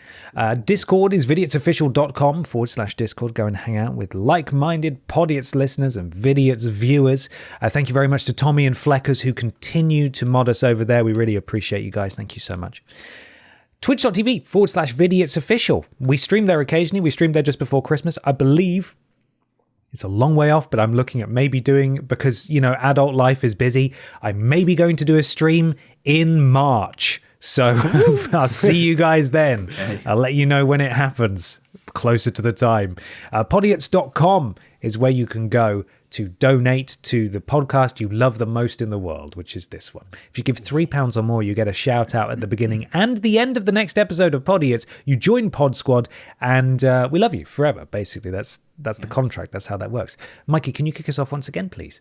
Discord is vidiotsofficial.com/Discord. Go and hang out with like-minded Podiots listeners and Vidiots viewers. Thank you very much to Tommy and Fleckers who continue to mod us over there. We really appreciate you guys. Thank you so much. Twitch.tv/Vidiots official. We stream there occasionally. We streamed there just before Christmas. I believe it's a long way off, but I'm looking at maybe doing, because, you know, adult life is busy, I may be going to do a stream in March. So I'll see you guys then. Okay. I'll let you know when it happens, closer to the time. Podiots.com is where you can go to donate to the podcast you love the most in the world, which is this one. If you give £3 or more, you get a shout out at the beginning and the end of the next episode of Podiots. You join Pod Squad, and we love you forever. Basically, that's the contract. That's how that works. Mikey, can you kick us off once again, please?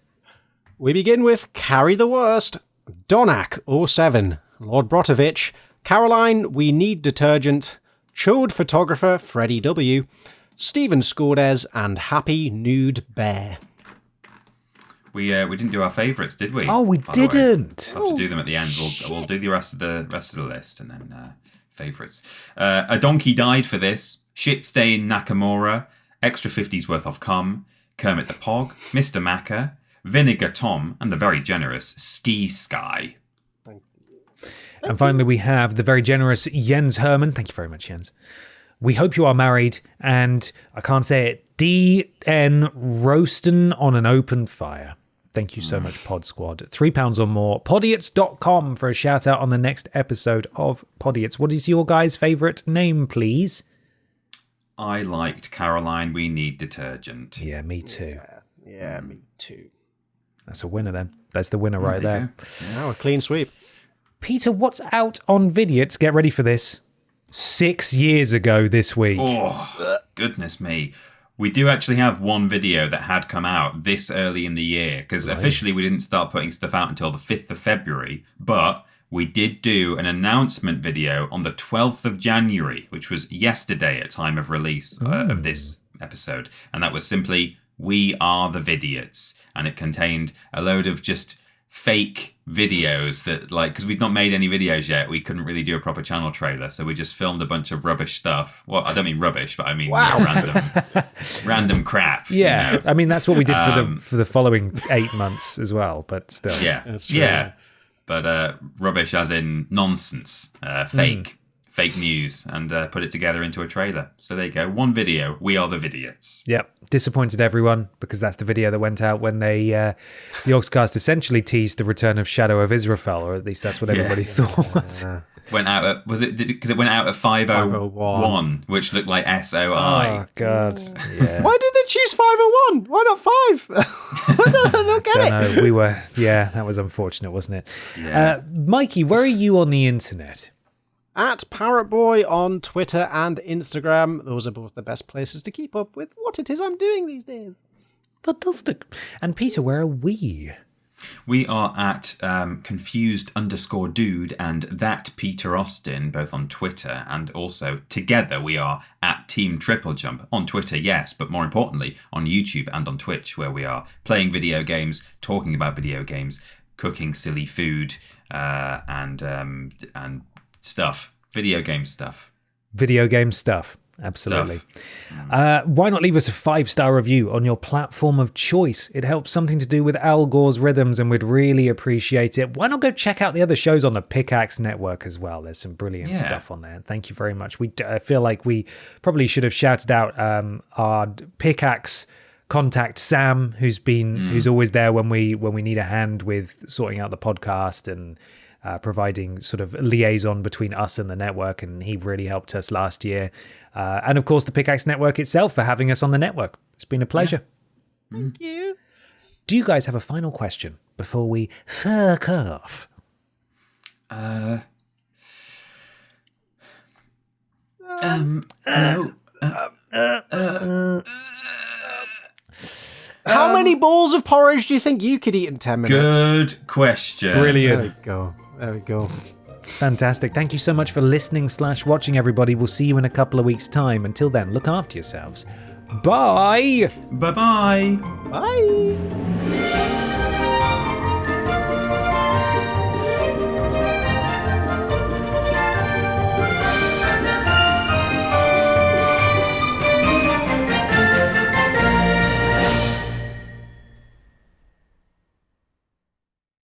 We begin with Carry the Worst, Donak 07, Lord Brotovich, Caroline, We Need Detergent, Chode Photographer, Freddie W, Stephen Scordes, and Happy Nude Bear.
We didn't do our favourites, did we?
Oh, we didn't.
We'll have to do them at the end. We'll do the rest of the list and then favourites. A donkey died for this. Shitstain Nakamura, extra 50s worth of cum, Kermit the Pog, Mr. Macca, Vinegar Tom, and the very generous Ski Sky.
And finally, we have the very generous Jens Herman. Thank you very much, Jens. We hope you are married, and I can't say it, DN Roastin' on an Open Fire. Thank you so much, Pod Squad. £3 or more. Podiots.com for a shout out on the next episode of Podiots. What is your guys' favourite name, please?
I liked Caroline, We Need Detergent.
Yeah, me too.
Yeah, me too.
That's a winner then. That's the winner right there.
Now a clean sweep.
Peter, what's out on Vidiots? Get ready for this. 6 years ago this week.
Oh, goodness me. We do actually have one video that had come out this early in the year, because officially we didn't start putting stuff out until the 5th of February, but we did do an announcement video on the 12th of January, which was yesterday at time of release of this episode. And that was simply, We Are the Vidiots. And it contained a load of just fake videos that, like, because we've not made any videos yet, we couldn't really do a proper channel trailer, so we just filmed a bunch of rubbish stuff. Well, I don't mean rubbish, but I mean random crap.
Yeah, you know? I mean that's what we did for the following 8 months as well, but still.
Yeah, that's true. Yeah, but rubbish as in nonsense, fake news, and put it together into a trailer. So there you go, one video. We Are the Vidiots.
Yep. Disappointed everyone, because that's the video that went out when they the Yorkscast essentially teased the return of Shadow of Israfel, or at least that's what everybody thought.
went out at, was it, because it went out at 5:01, which looked like SOI.
Oh, God. Yeah.
Why did they choose 5:01? Why not 5? I don't get it.
That was unfortunate, wasn't it?
Yeah.
Mikey, where are you on the internet?
At Parrot Boy on Twitter and Instagram. Those are both the best places to keep up with what it is I'm doing these days.
Fantastic. And Peter, where are we?
We are at confused_dude and that Peter Austin, both on Twitter, and also together we are at Team Triple Jump on Twitter, yes, but more importantly on YouTube and on Twitch, where we are playing video games, talking about video games, cooking silly food, and stuff. Video game stuff. Absolutely. Why not leave us a 5-star review on your platform of choice? It helps something to do with Al Gore's rhythms and we'd really appreciate it. Why not go check out the other shows on the Pickaxe Network as well? There's some brilliant stuff on there. Thank you very much. I feel like we probably should have shouted out our Pickaxe contact Sam, who's always there when we need a hand with sorting out the podcast and providing sort of liaison between us and the network, and he really helped us last year. And of course, the Pickaxe Network itself for having us on the network. It's been a pleasure.
Yeah. Thank you.
Do you guys have a final question before we fuck off?
No.
How many bowls of porridge do you think you could eat in 10 minutes?
Good question.
Brilliant.
There we go.
Fantastic. Thank you so much for listening/watching, everybody. We'll see you in a couple of weeks' time. Until then, look after yourselves. Bye.
Bye-bye.
Bye.